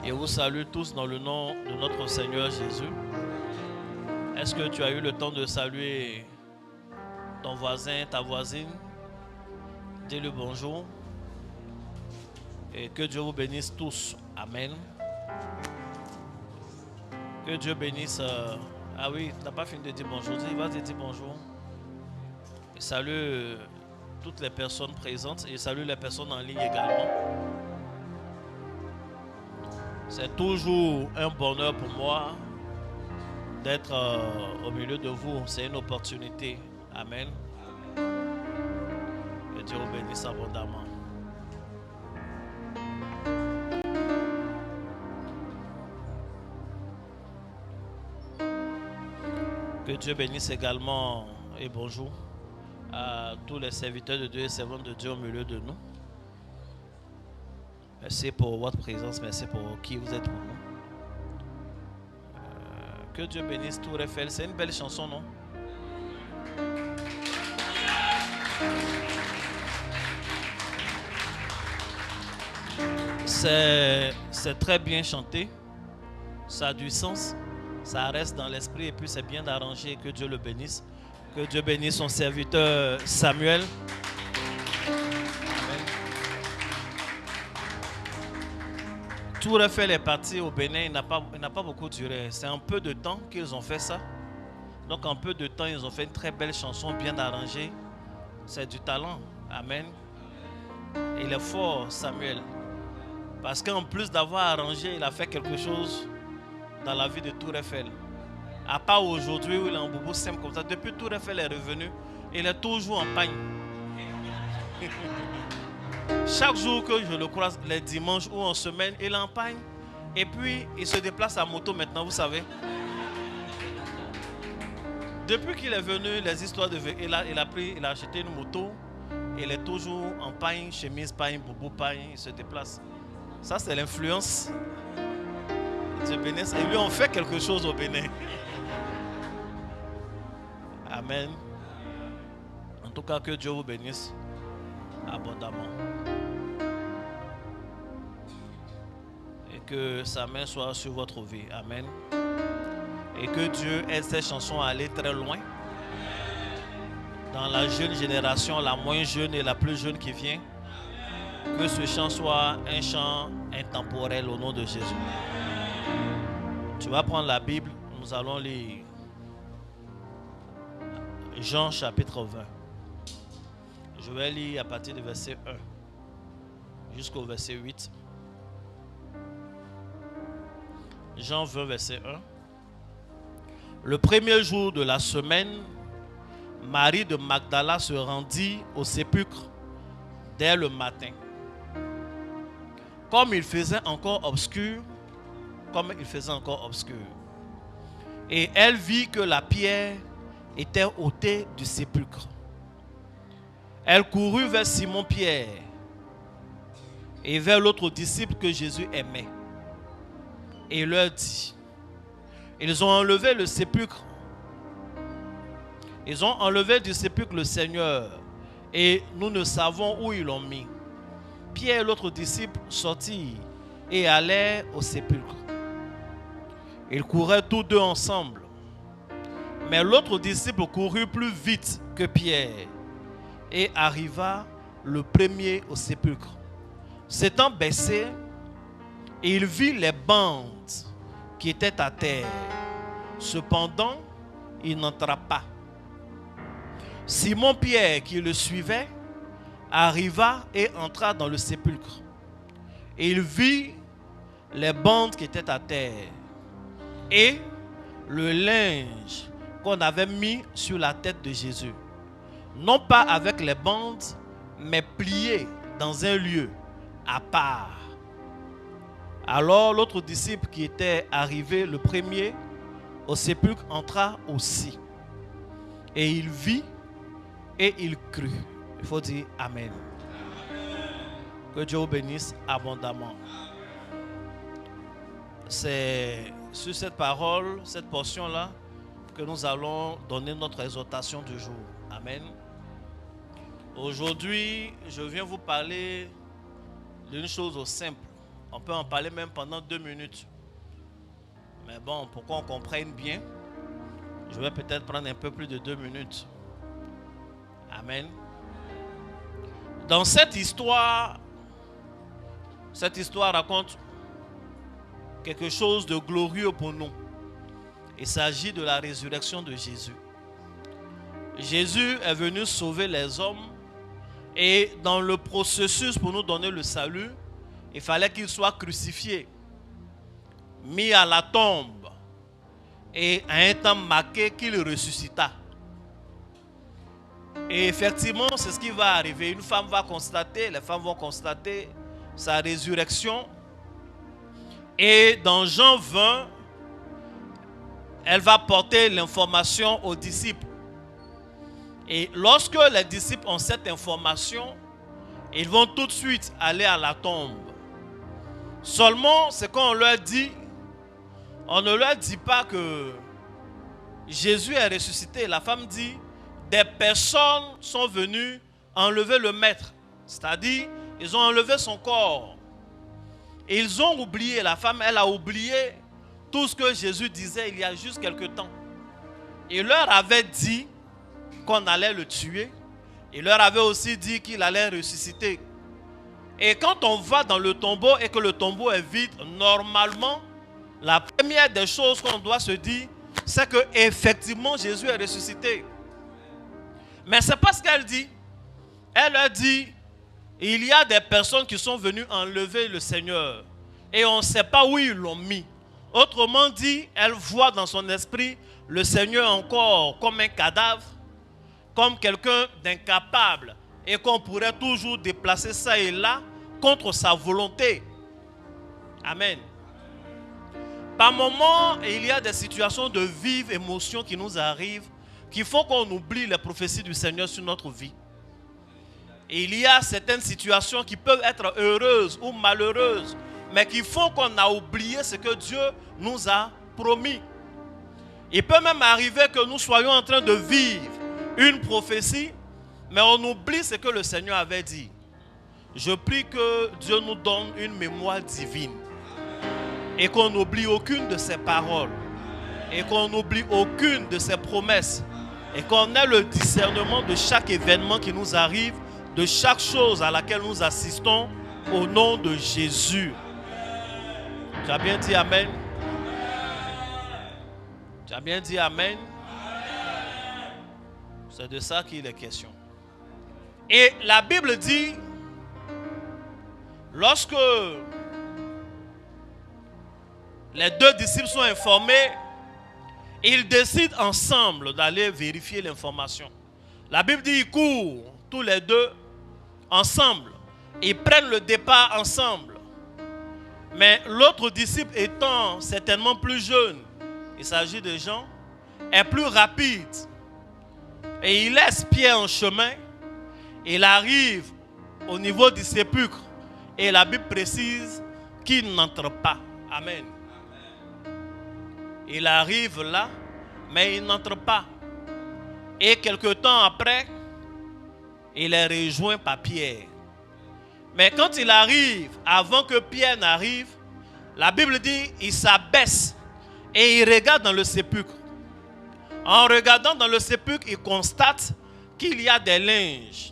Et vous salue tous dans le nom de notre Seigneur Jésus. Est-ce que tu as eu le temps de saluer ton voisin, ta voisine? Dis-le bonjour. Et que Dieu vous bénisse tous. Amen. Que Dieu bénisse. Ah oui, tu n'as pas fini de dire bonjour. Vas-y, dis bonjour. Et salue toutes les personnes présentes et salue les personnes en ligne également. C'est toujours un bonheur pour moi d'être au milieu de vous. C'est une opportunité. Amen. Que Dieu vous bénisse abondamment. Que Dieu bénisse également et bonjour à tous les serviteurs de Dieu et servantes de Dieu au milieu de nous. Merci pour votre présence, merci pour qui vous êtes pour nous. Que Dieu bénisse Tour Eiffel. C'est une belle chanson, non? C'est très bien chanté. Ça a du sens. Ça reste dans l'esprit et puis c'est bien arrangé. Que Dieu le bénisse. Que Dieu bénisse son serviteur Samuel. Tour Eiffel est parti au Bénin, il n'a pas beaucoup duré. C'est un peu de temps qu'ils ont fait ça. Donc en peu de temps, ils ont fait une très belle chanson, bien arrangée. C'est du talent. Amen. Il est fort, Samuel. Parce qu'en plus d'avoir arrangé, il a fait quelque chose dans la vie de Tour Eiffel. À part aujourd'hui où il est en boubou simple comme ça. Depuis Tour Eiffel est revenu, il est toujours en pagne. Chaque jour que je le croise, les dimanches ou en semaine, il empagne. Et puis, il se déplace à moto maintenant, vous savez. Depuis qu'il est venu, les histoires de... Il a acheté une moto. Il est toujours en pagne, chemise pagne, boubou pagne, il se déplace. Ça, c'est l'influence. Dieu bénisse. Et lui, on fait quelque chose au Bénin. Amen. En tout cas, que Dieu vous bénisse abondamment. Que sa main soit sur votre vie. Amen. Et que Dieu aide ces chansons à aller très loin. Dans la jeune génération, la moins jeune et la plus jeune qui vient. Que ce chant soit un chant intemporel au nom de Jésus. Tu vas prendre la Bible. Nous allons lire Jean chapitre 20. Je vais lire à partir du verset 1 jusqu'au verset 8. Jean 20, verset 1. Le premier jour de la semaine, Marie de Magdala se rendit au sépulcre dès le matin. Comme il faisait encore obscur, et elle vit que la pierre était ôtée du sépulcre. Elle courut vers Simon-Pierre et vers l'autre disciple que Jésus aimait. Et leur dit, ils ont enlevé le sépulcre. Ils ont enlevé du sépulcre le Seigneur et nous ne savons où ils l'ont mis. Pierre et l'autre disciple sortirent et allèrent au sépulcre. Ils couraient tous deux ensemble. Mais l'autre disciple courut plus vite que Pierre et arriva le premier au sépulcre. S'étant baissé, et il vit les bandes qui étaient à terre. Cependant, il n'entra pas. Simon-Pierre, qui le suivait, arriva et entra dans le sépulcre. Et il vit les bandes qui étaient à terre et le linge qu'on avait mis sur la tête de Jésus. Non pas avec les bandes, mais plié dans un lieu à part. Alors l'autre disciple qui était arrivé le premier au sépulcre entra aussi. Et il vit et il crut. Il faut dire Amen. Que Dieu vous bénisse abondamment. C'est sur cette parole, cette portion-là, que nous allons donner notre exhortation du jour. Amen. Aujourd'hui, je viens vous parler d'une chose simple. On peut en parler même pendant 2 minutes. Mais bon, pour qu'on comprenne bien, je vais peut-être prendre un peu plus de 2 minutes. Amen. Dans cette histoire raconte quelque chose de glorieux pour nous. Il s'agit de la résurrection de Jésus. Jésus est venu sauver les hommes et dans le processus pour nous donner le salut, il fallait qu'il soit crucifié, mis à la tombe et à un temps marqué qu'il ressuscita. Et effectivement, c'est ce qui va arriver. Une femme va constater, les femmes vont constater sa résurrection. Et dans Jean 20, elle va porter l'information aux disciples. Et lorsque les disciples ont cette information, ils vont tout de suite aller à la tombe. Seulement, ce qu'on leur dit, on ne leur dit pas que Jésus est ressuscité. La femme dit, des personnes sont venues enlever le maître. C'est-à-dire, ils ont enlevé son corps. Et ils ont oublié, la femme, elle a oublié tout ce que Jésus disait il y a juste quelque temps. Il leur avait dit qu'on allait le tuer. Il leur avait aussi dit qu'il allait ressusciter. Et quand on va dans le tombeau et que le tombeau est vide, normalement, la première des choses qu'on doit se dire, c'est que effectivement Jésus est ressuscité. Mais ce n'est pas ce qu'elle dit. Elle leur dit, il y a des personnes qui sont venues enlever le Seigneur. Et on ne sait pas où ils l'ont mis. Autrement dit, elle voit dans son esprit le Seigneur encore comme un cadavre, comme quelqu'un d'incapable. Et qu'on pourrait toujours déplacer ça et là contre sa volonté. Amen. Par moments, il y a des situations de vive émotion qui nous arrivent, qui font qu'on oublie les prophéties du Seigneur sur notre vie. Et il y a certaines situations qui peuvent être heureuses ou malheureuses, mais qui font qu'on a oublié ce que Dieu nous a promis. Il peut même arriver que nous soyons en train de vivre une prophétie, mais on oublie ce que le Seigneur avait dit. Je prie que Dieu nous donne une mémoire divine et qu'on n'oublie aucune de ses paroles et qu'on n'oublie aucune de ses promesses et qu'on ait le discernement de chaque événement qui nous arrive, de chaque chose à laquelle nous assistons au nom de Jésus. Tu as bien dit Amen? Tu as bien dit Amen? C'est de ça qu'il est question. Et la Bible dit, lorsque les deux disciples sont informés, ils décident ensemble d'aller vérifier l'information. La Bible dit, ils courent tous les deux ensemble. Ils prennent le départ ensemble. Mais l'autre disciple étant certainement plus jeune, il s'agit de Jean, est plus rapide. Et il laisse Pierre en chemin. Il arrive au niveau du sépulcre. Et la Bible précise qu'il n'entre pas. Amen. Il arrive là, mais il n'entre pas. Et quelque temps après, il est rejoint par Pierre. Mais quand il arrive, avant que Pierre n'arrive, la Bible dit, il s'abaisse et il regarde dans le sépulcre. En regardant dans le sépulcre, il constate qu'il y a des linges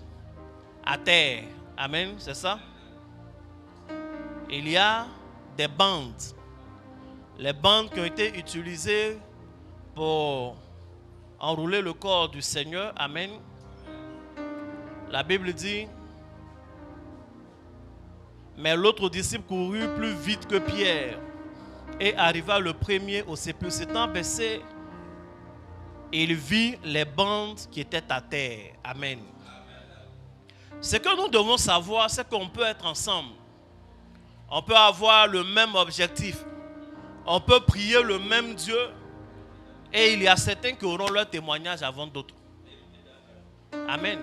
à terre. Amen, c'est ça? Il y a des bandes. Les bandes qui ont été utilisées pour enrouler le corps du Seigneur. Amen. La Bible dit, mais l'autre disciple courut plus vite que Pierre et arriva le premier au sépulcre. S'étant baissé, il vit les bandes qui étaient à terre. Amen. Ce que nous devons savoir, c'est qu'on peut être ensemble. On peut avoir le même objectif. On peut prier le même Dieu. Et il y a certains qui auront leur témoignage avant d'autres. Amen.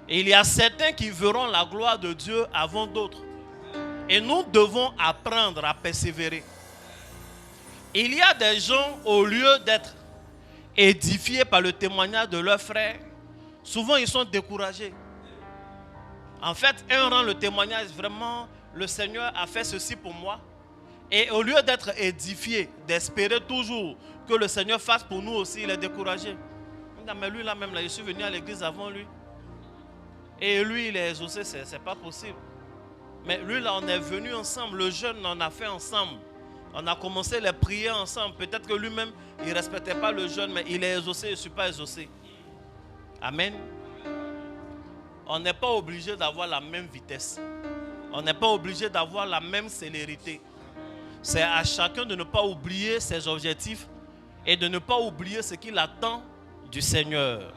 Et il y a certains qui verront la gloire de Dieu avant d'autres. Et nous devons apprendre à persévérer. Il y a des gens, au lieu d'être édifiés par le témoignage de leurs frères, souvent ils sont découragés. En fait, un rend le témoignage vraiment le Seigneur a fait ceci pour moi. Et au lieu d'être édifié, d'espérer toujours que le Seigneur fasse pour nous aussi, il est découragé. Mais lui là même, là, je suis venu à l'église avant lui. Et lui, il est exaucé, c'est pas possible. Mais lui là, on est venu ensemble, le jeûne, on a fait ensemble. On a commencé les prières ensemble. Peut-être que lui-même, il ne respectait pas le jeûne, mais il est exaucé, je ne suis pas exaucé. Amen. On n'est pas obligé d'avoir la même vitesse. On n'est pas obligé d'avoir la même célérité. C'est à chacun de ne pas oublier ses objectifs et de ne pas oublier ce qu'il attend du Seigneur.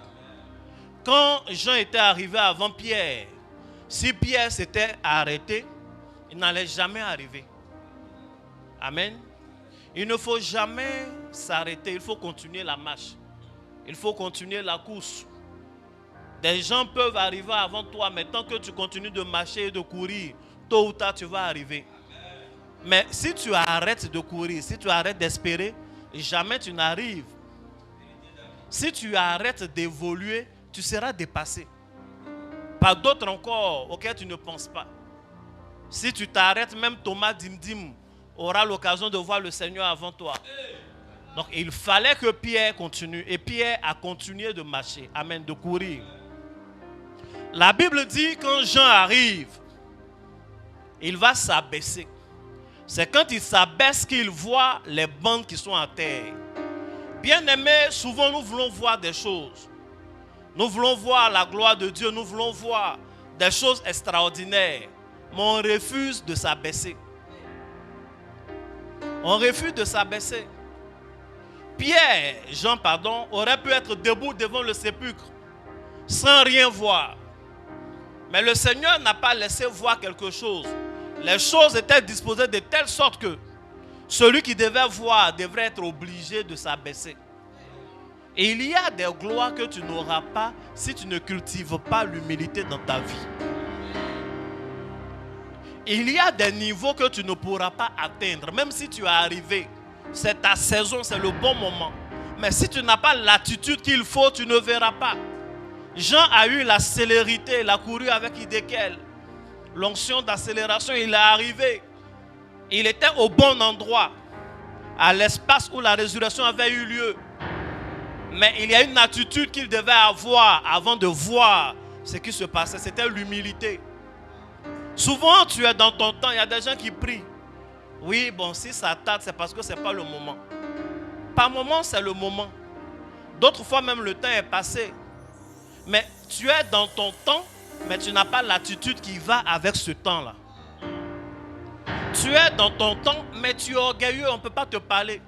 Quand Jean était arrivé avant Pierre, si Pierre s'était arrêté, il n'allait jamais arriver. Amen. Il ne faut jamais s'arrêter, il faut continuer la marche. Il faut continuer la course. Des gens peuvent arriver avant toi, mais tant que tu continues de marcher et de courir, tôt ou tard tu vas arriver. Mais si tu arrêtes de courir, si tu arrêtes d'espérer, jamais tu n'arrives. Si tu arrêtes d'évoluer, tu seras dépassé par d'autres encore auxquels tu ne penses pas. Si tu t'arrêtes, même Thomas Dimdim aura l'occasion de voir le Seigneur avant toi. Donc il fallait que Pierre continue. Et Pierre a continué de marcher. Amen, de courir. La Bible dit quand Jean arrive, il va s'abaisser. C'est quand il s'abaisse qu'il voit les bandes qui sont à terre. Bien-aimés, souvent nous voulons voir des choses. Nous voulons voir la gloire de Dieu. Nous voulons voir des choses extraordinaires. Mais on refuse de s'abaisser. On refuse de s'abaisser. Jean, aurait pu être debout devant le sépulcre sans rien voir. Mais le Seigneur n'a pas laissé voir quelque chose. Les choses étaient disposées de telle sorte que celui qui devait voir devrait être obligé de s'abaisser. Et il y a des gloires que tu n'auras pas si tu ne cultives pas l'humilité dans ta vie. Il y a des niveaux que tu ne pourras pas atteindre, même si tu es arrivé. C'est ta saison, c'est le bon moment. Mais si tu n'as pas l'attitude qu'il faut, tu ne verras pas. Jean a eu la célérité, il a couru avec Idékel. L'onction d'accélération, il est arrivé. Il était au bon endroit, à l'espace où la résurrection avait eu lieu. Mais il y a une attitude qu'il devait avoir avant de voir ce qui se passait. C'était l'humilité. Souvent, tu es dans ton temps, il y a des gens qui prient. Oui, bon, si ça tarde, c'est parce que ce n'est pas le moment. Par moment, c'est le moment. D'autres fois, même le temps est passé. Mais tu es dans ton temps, mais tu n'as pas l'attitude qui va avec ce temps-là. Tu es dans ton temps, mais tu es orgueilleux, on ne peut pas te parler.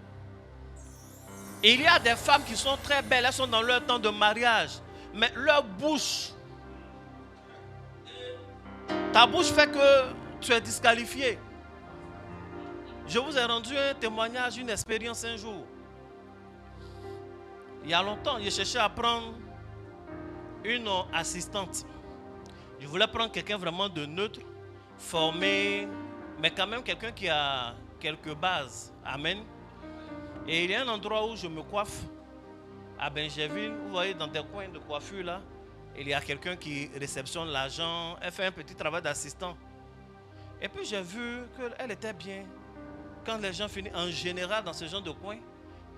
Et il y a des femmes qui sont très belles, elles sont dans leur temps de mariage, mais leur bouche, ta bouche fait que tu es disqualifié. Je vous ai rendu un témoignage, une expérience un jour. Il y a longtemps, j'ai cherché à prendre une assistante. Je voulais prendre quelqu'un vraiment de neutre, formé, mais quand même quelqu'un qui a quelques bases. Amen. Et il y a un endroit où je me coiffe, à Benjerville, vous voyez dans des coins de coiffure là, il y a quelqu'un qui réceptionne l'argent, elle fait un petit travail d'assistant. Et puis j'ai vu qu'elle était bien. Quand les gens finissent, en général dans ce genre de coin,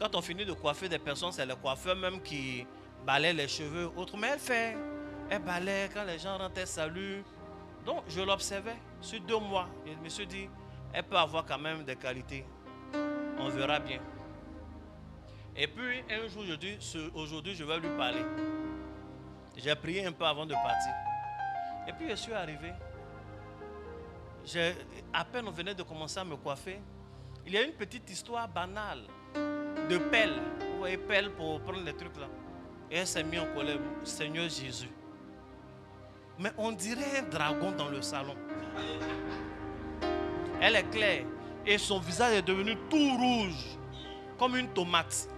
quand on finit de coiffer des personnes, c'est le coiffeur même qui balaye les cheveux. Autrement, elle balaye, quand les gens rentrent, elle salue. Donc je l'observais sur 2 mois. Et je me suis dit, elle peut avoir quand même des qualités. On verra bien. Et puis un jour, je dis, aujourd'hui je vais lui parler. J'ai prié un peu avant de partir. Et puis je suis arrivé. À peine on venait de commencer à me coiffer. Il y a une petite histoire banale de pelle. Vous voyez, pelle pour prendre les trucs là. Et elle s'est mise en colère. Seigneur Jésus. Mais on dirait un dragon dans le salon. Elle est claire. Et son visage est devenu tout rouge. Comme une tomate.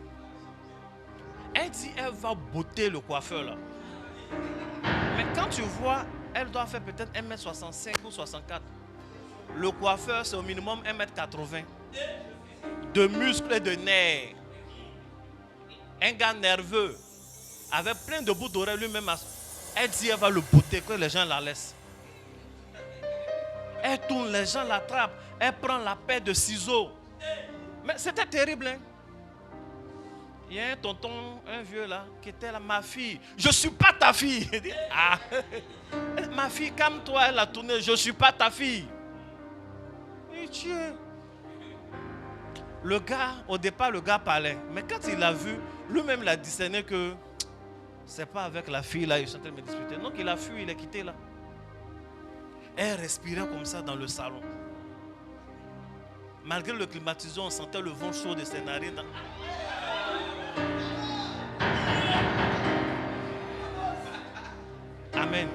Elle dit, elle va botter le coiffeur là. Mais quand tu vois, elle doit faire peut-être 1m65 ou 64. Le coiffeur, c'est au minimum 1m80. De muscles et de nerfs. Un gars nerveux. Avec plein de bouts d'oreilles lui-même. Elle dit, elle va le botter, que les gens la laissent. Elle tourne, les gens l'attrapent. Elle prend la paire de ciseaux. Mais c'était terrible, hein? Il y a un tonton, un vieux là, qui était là, ma fille. Je ne suis pas ta fille. Il dit, ah, ma fille, calme-toi, elle a tourné, je ne suis pas ta fille. Et Dieu. Le gars, au départ, le gars parlait. Mais quand il a vu, lui-même il a discerné que c'est pas avec la fille là, ils sont en train de me disputer. Donc il a fui, il est quitté là. Elle respirait comme ça dans le salon. Malgré le climatiseur, on sentait le vent chaud de ses narines. Amen.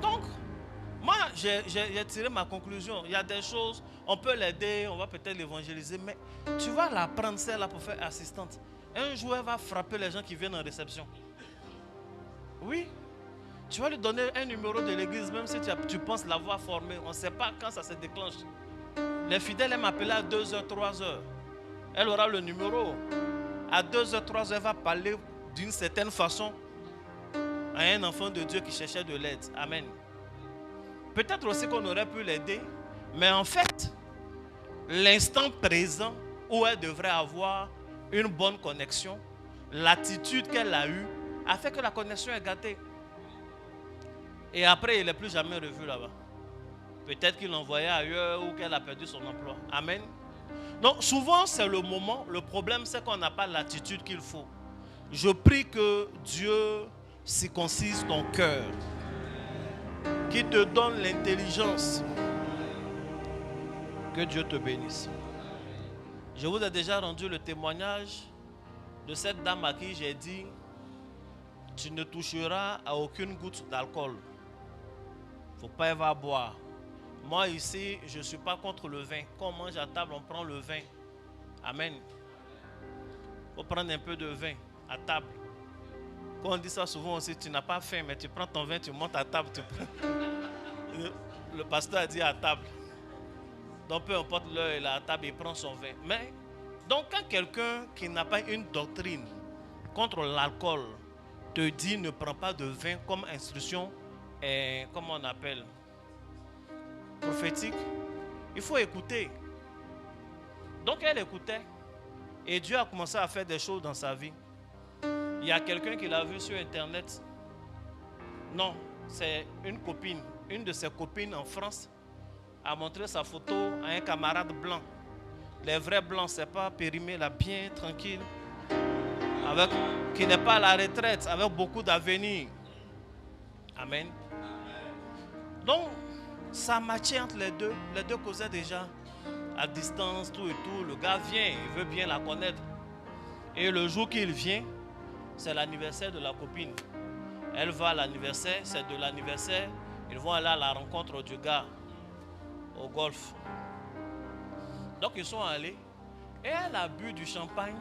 Donc, moi, j'ai tiré ma conclusion. Il y a des choses, on peut l'aider, on va peut-être l'évangéliser, mais tu vas la prendre celle-là pour faire assistante. Un jour, elle va frapper les gens qui viennent en réception. Oui. Tu vas lui donner un numéro de l'église, même si tu penses l'avoir formé. On ne sait pas quand ça se déclenche. Les fidèles aiment appeler à 2h, 3h. Elle aura le numéro. À 2h, 3h, elle va parler d'une certaine façon à un enfant de Dieu qui cherchait de l'aide. Amen. Peut-être aussi qu'on aurait pu l'aider, mais en fait, l'instant présent où elle devrait avoir une bonne connexion, l'attitude qu'elle a eue, a fait que la connexion est gâtée. Et après, il n'est plus jamais revu là-bas. Peut-être qu'il l'envoyait ailleurs ou qu'elle a perdu son emploi. Amen. Donc souvent, c'est le moment. Le problème, c'est qu'on n'a pas l'attitude qu'il faut. Je prie que Dieu circoncise ton cœur. Qu'il te donne l'intelligence. Que Dieu te bénisse. Je vous ai déjà rendu le témoignage de cette dame à qui j'ai dit, tu ne toucheras à aucune goutte d'alcool. Il ne faut pas y avoir à boire. Moi ici, je ne suis pas contre le vin. Quand on mange à table, on prend le vin. Amen. Il faut prendre un peu de vin à table. Quand on dit ça souvent aussi, tu n'as pas faim, mais tu prends ton vin, tu montes à table. Le pasteur a dit à table. Donc peu importe l'heure, il est à table, il prend son vin. Mais, donc quand quelqu'un qui n'a pas une doctrine contre l'alcool te dit ne prends pas de vin comme instruction, comment on appelle, prophétique, il faut écouter. Donc elle écoutait et Dieu a commencé à faire des choses dans sa vie. Il y a quelqu'un qui l'a vu sur internet. Non, c'est une copine, une de ses copines en France a montré sa photo à un camarade blanc. Les vrais blancs, c'est pas périmé là, bien tranquille, avec, qui n'est pas à la retraite, avec beaucoup d'avenir. Amen. Donc, ça matchait entre les deux causaient déjà à distance, tout et tout. Le gars vient, il veut bien la connaître. Et le jour qu'il vient, c'est l'anniversaire de la copine. Elle va à l'anniversaire, c'est de l'anniversaire. Ils vont aller à la rencontre du gars au golf. Donc ils sont allés et elle a bu du champagne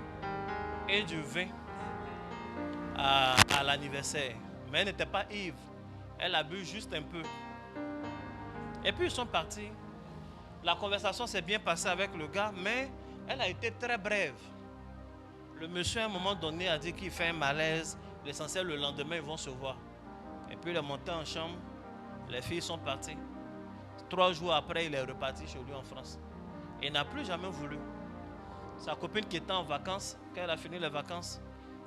et du vin à l'anniversaire. Mais elle n'était pas ivre. Elle a bu juste un peu. Et puis ils sont partis. La conversation s'est bien passée avec le gars, mais elle a été très brève. Le monsieur à un moment donné a dit qu'il fait un malaise. L'essentiel, le lendemain, ils vont se voir. Et puis il est monté en chambre. Les filles sont parties. 3 jours après, il est reparti chez lui en France. Il n'a plus jamais voulu. Sa copine qui était en vacances, quand elle a fini les vacances,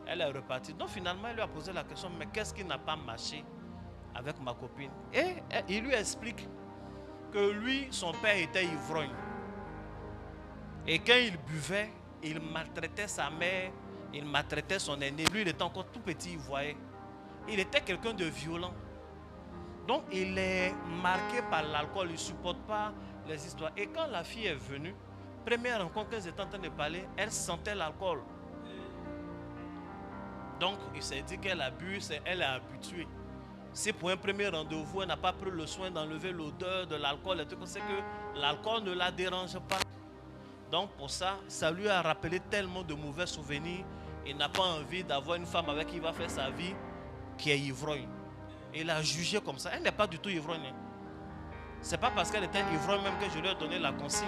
elle est repartie. Donc finalement, elle lui a posé la question, mais qu'est-ce qui n'a pas marché avec ma copine? Et il lui explique que lui, son père était ivrogne. Et quand il buvait, il maltraitait sa mère, il maltraitait son aîné. Lui, il était encore tout petit, il voyait. Il était quelqu'un de violent. Donc, il est marqué par l'alcool, il ne supporte pas les histoires. Et quand la fille est venue, première rencontre qu'elles étaient en train de parler, elle sentait l'alcool. Donc, il s'est dit qu'elle a bu, elle est habituée. Si pour un premier rendez-vous, elle n'a pas pris le soin d'enlever l'odeur de l'alcool, c'est que l'alcool ne la dérange pas. Donc, pour ça, ça lui a rappelé tellement de mauvais souvenirs. Il n'a pas envie d'avoir une femme avec qui il va faire sa vie qui est ivrogne. Il a jugé comme ça. Elle n'est pas du tout ivrogne. Ce n'est pas parce qu'elle était ivrogne même que je lui ai donné la consigne.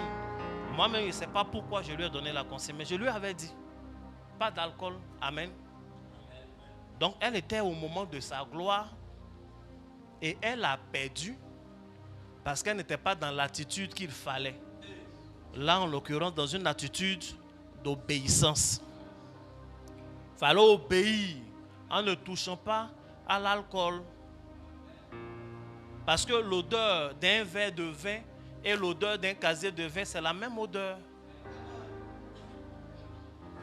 Moi-même, je ne sais pas pourquoi je lui ai donné la consigne. Mais je lui avais dit, pas d'alcool. Amen. Donc, elle était au moment de sa gloire. Et elle a perdu parce qu'elle n'était pas dans l'attitude qu'il fallait. Là, en l'occurrence, dans une attitude d'obéissance. Il fallait obéir en ne touchant pas à l'alcool. Parce que l'odeur d'un verre de vin et l'odeur d'un casier de vin, c'est la même odeur.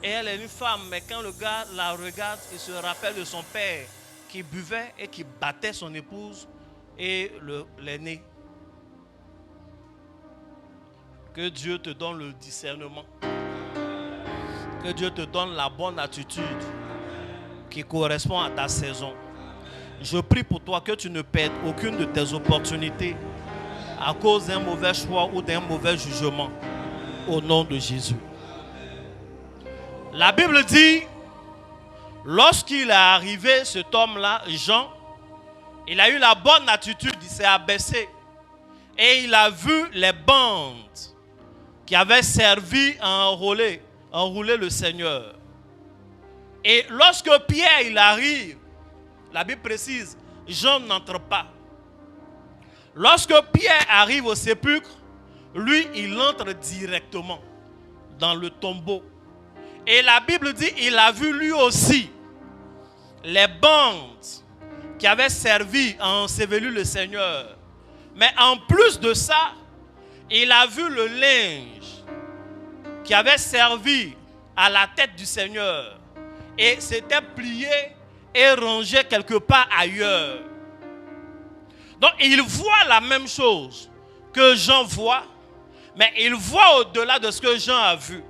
Et elle est une femme, mais quand le gars la regarde, il se rappelle de son père qui buvait et qui battait son épouse et l'aîné. Que Dieu te donne le discernement. Que Dieu te donne la bonne attitude qui correspond à ta saison. Je prie pour toi que tu ne perdes aucune de tes opportunités à cause d'un mauvais choix ou d'un mauvais jugement. Au nom de Jésus. La Bible dit, lorsqu'il est arrivé, cet homme-là, Jean, il a eu la bonne attitude, il s'est abaissé. Et il a vu les bandes qui avaient servi à enrouler le Seigneur. Et lorsque Pierre il arrive, la Bible précise, Jean n'entre pas. Lorsque Pierre arrive au sépulcre, lui, il entre directement dans le tombeau. Et la Bible dit, il a vu lui aussi les bandes qui avaient servi à ensevelir le Seigneur. Mais en plus de ça, il a vu le linge qui avait servi à la tête du Seigneur. Et s'était plié et rangé quelque part ailleurs. Donc il voit la même chose que Jean voit, mais il voit au-delà de ce que Jean a vu.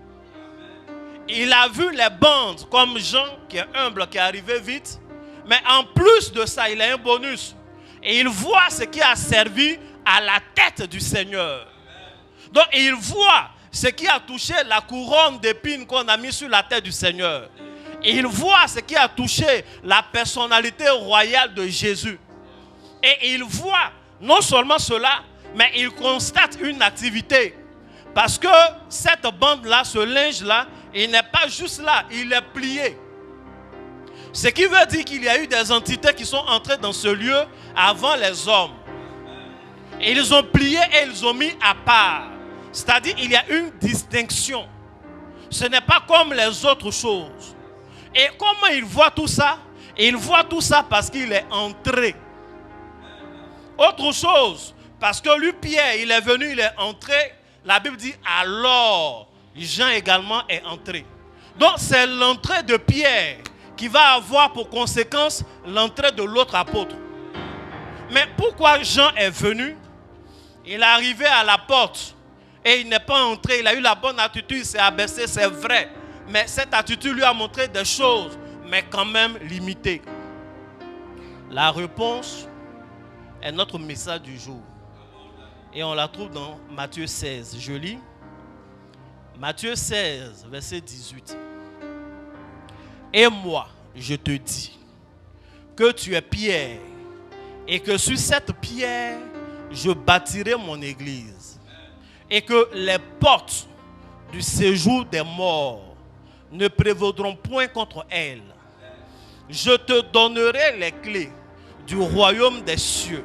Il a vu les bandes comme Jean, qui est humble, qui est arrivé vite. Mais en plus de ça, il a un bonus. Et il voit ce qui a servi à la tête du Seigneur. Donc il voit ce qui a touché la couronne d'épines qu'on a mis sur la tête du Seigneur. Et il voit ce qui a touché la personnalité royale de Jésus. Et il voit non seulement cela, mais il constate une activité. Parce que cette bande-là, ce linge-là, il n'est pas juste là, il est plié. Ce qui veut dire qu'il y a eu des entités qui sont entrées dans ce lieu avant les hommes. Et ils ont plié et ils ont mis à part. C'est-à-dire qu'il y a une distinction. Ce n'est pas comme les autres choses. Et comment il voit tout ça? Il voit tout ça parce qu'il est entré. Autre chose, parce que lui, Pierre, il est venu, il est entré. La Bible dit alors, Jean également est entré. Donc c'est l'entrée de Pierre qui va avoir pour conséquence l'entrée de l'autre apôtre. Mais pourquoi Jean est venu? Il est arrivé à la porte et il n'est pas entré. Il a eu la bonne attitude, il s'est abaissé, c'est vrai. Mais cette attitude lui a montré des choses, mais quand même limitées. La réponse est notre message du jour. Et on la trouve dans Matthieu 16. Je lis. Matthieu 16, verset 18. Et moi, je te dis que tu es Pierre, et que sur cette pierre, je bâtirai mon église, et que les portes du séjour des morts ne prévaudront point contre elle. Je te donnerai les clés du royaume des cieux.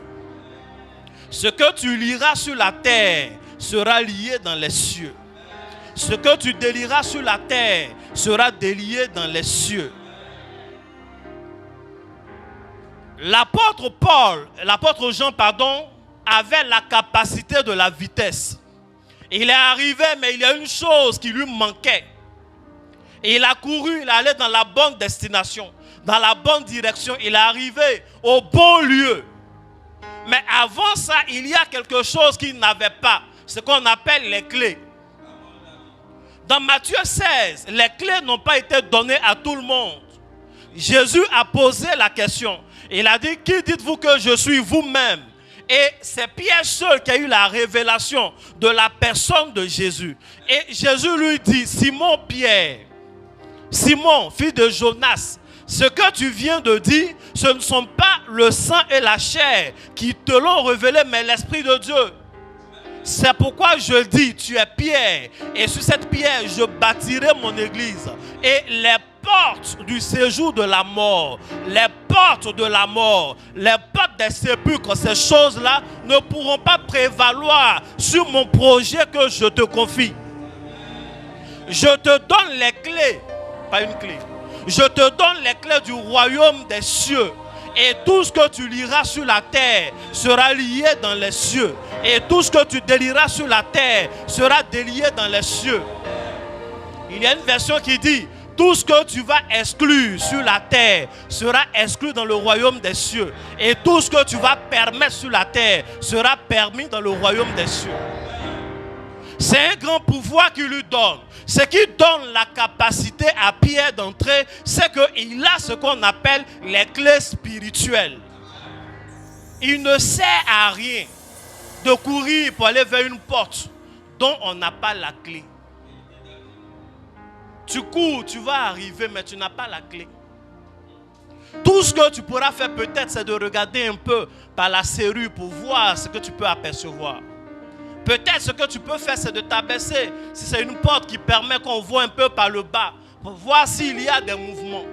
Ce que tu liras sur la terre sera lié dans les cieux. Ce que tu délieras sur la terre sera délié dans les cieux. L'apôtre Jean, avait la capacité de la vitesse. Il est arrivé, mais il y a une chose qui lui manquait. Et il a couru, il allait dans la bonne destination, dans la bonne direction. Il est arrivé au bon lieu. Mais avant ça, il y a quelque chose qu'il n'avait pas. Ce qu'on appelle les clés. Dans Matthieu 16, les clés n'ont pas été données à tout le monde. Jésus a posé la question. Il a dit, qui dites-vous que je suis vous-même? Et c'est Pierre seul qui a eu la révélation de la personne de Jésus. Et Jésus lui dit, Simon Pierre, Simon, fils de Jonas, ce que tu viens de dire, ce ne sont pas le sang et la chair qui te l'ont révélé, mais l'Esprit de Dieu. C'est pourquoi je dis, tu es Pierre, et sur cette pierre, je bâtirai mon église. Et les portes du séjour de la mort, les portes de la mort, les portes des sépulcres, ces choses-là ne pourront pas prévaloir sur mon projet que je te confie. Je te donne les clés, pas une clé. Je te donne les clés du royaume des cieux. Et tout ce que tu liras sur la terre sera lié dans les cieux. Et tout ce que tu délieras sur la terre sera délié dans les cieux. Il y a une version qui dit: tout ce que tu vas exclure sur la terre sera exclu dans le royaume des cieux. Et tout ce que tu vas permettre sur la terre sera permis dans le royaume des cieux. C'est un grand pouvoir qu'il lui donne. Ce qui donne la capacité à Pierre d'entrer, c'est qu'il a ce qu'on appelle les clés spirituelles. Il ne sert à rien de courir pour aller vers une porte dont on n'a pas la clé. Tu cours, tu vas arriver, mais tu n'as pas la clé. Tout ce que tu pourras faire peut-être, c'est de regarder un peu par la serrure pour voir ce que tu peux apercevoir. Peut-être ce que tu peux faire, c'est de t'abaisser. Si c'est une porte qui permet qu'on voit un peu par le bas, pour voir s'il y a des mouvements.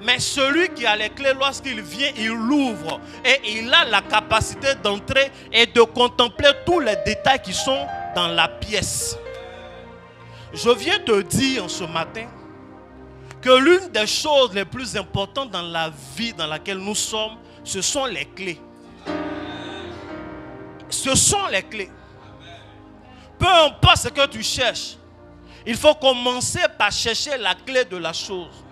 Mais celui qui a les clés, lorsqu'il vient, il l'ouvre. Et il a la capacité d'entrer et de contempler tous les détails qui sont dans la pièce. Je viens te dire ce matin que l'une des choses les plus importantes dans la vie dans laquelle nous sommes, ce sont les clés. Ce sont les clés. Peu importe ce que tu cherches, il faut commencer par chercher la clé de la chose.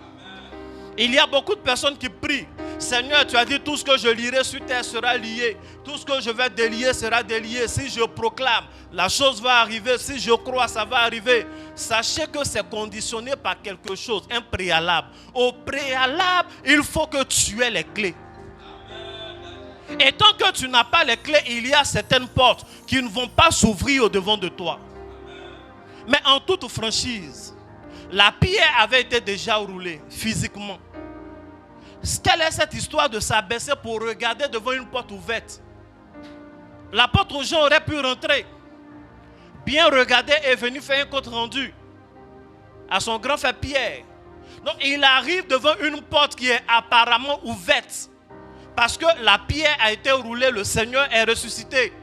Il y a beaucoup de personnes qui prient: Seigneur, tu as dit tout ce que je lirai sur terre sera lié. Tout ce que je vais délier sera délié. Si je proclame, la chose va arriver. Si je crois, ça va arriver. Sachez que c'est conditionné par quelque chose, un préalable. Au préalable, il faut que tu aies les clés. Et tant que tu n'as pas les clés, il y a certaines portes qui ne vont pas s'ouvrir au-devant de toi. Mais en toute franchise, la pierre avait été déjà roulée physiquement. Quelle est cette histoire de s'abaisser pour regarder devant une porte ouverte? L'apôtre Jean aurait pu rentrer, bien regarder et venir faire un compte rendu à son grand frère Pierre. Donc il arrive devant une porte qui est apparemment ouverte. Parce que la pierre a été roulée, le Seigneur est ressuscité.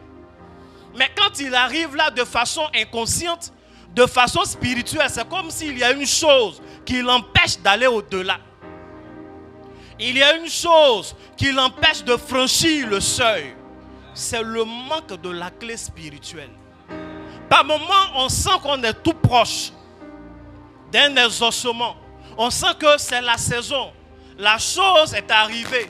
Mais quand il arrive là de façon inconsciente, de façon spirituelle, c'est comme s'il y a une chose qui l'empêche d'aller au-delà. Il y a une chose qui l'empêche de franchir le seuil. C'est le manque de la clé spirituelle. Par moments, on sent qu'on est tout proche d'un exaucement. On sent que c'est la saison. La chose est arrivée.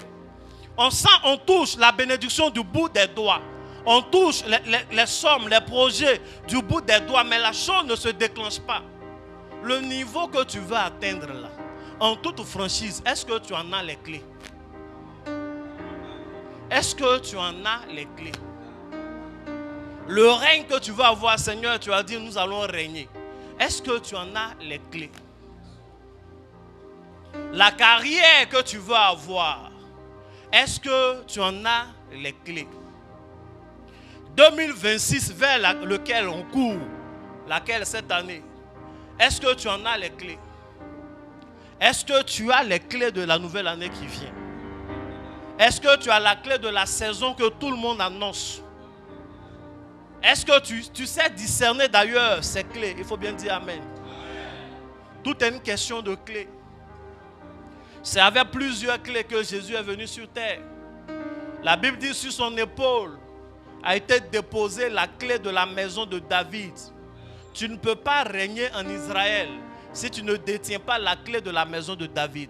On sent, on touche la bénédiction du bout des doigts. On touche les sommes, les projets du bout des doigts, mais la chose ne se déclenche pas. Le niveau que tu veux atteindre là, en toute franchise, est-ce que tu en as les clés? Est-ce que tu en as les clés? Le règne que tu veux avoir, Seigneur, tu as dit nous allons régner. Est-ce que tu en as les clés? La carrière que tu veux avoir, est-ce que tu en as les clés? 2026 vers lequel on court, laquelle cette année, est-ce que tu en as les clés? Est-ce que tu as les clés de la nouvelle année qui vient? Est-ce que tu as la clé de la saison que tout le monde annonce? Est-ce que tu sais discerner d'ailleurs ces clés? Il faut bien dire Amen. Tout est une question de clés. C'est avec plusieurs clés que Jésus est venu sur terre. La Bible dit sur son épaule a été déposée la clé de la maison de David. Tu ne peux pas régner en Israël si tu ne détiens pas la clé de la maison de David.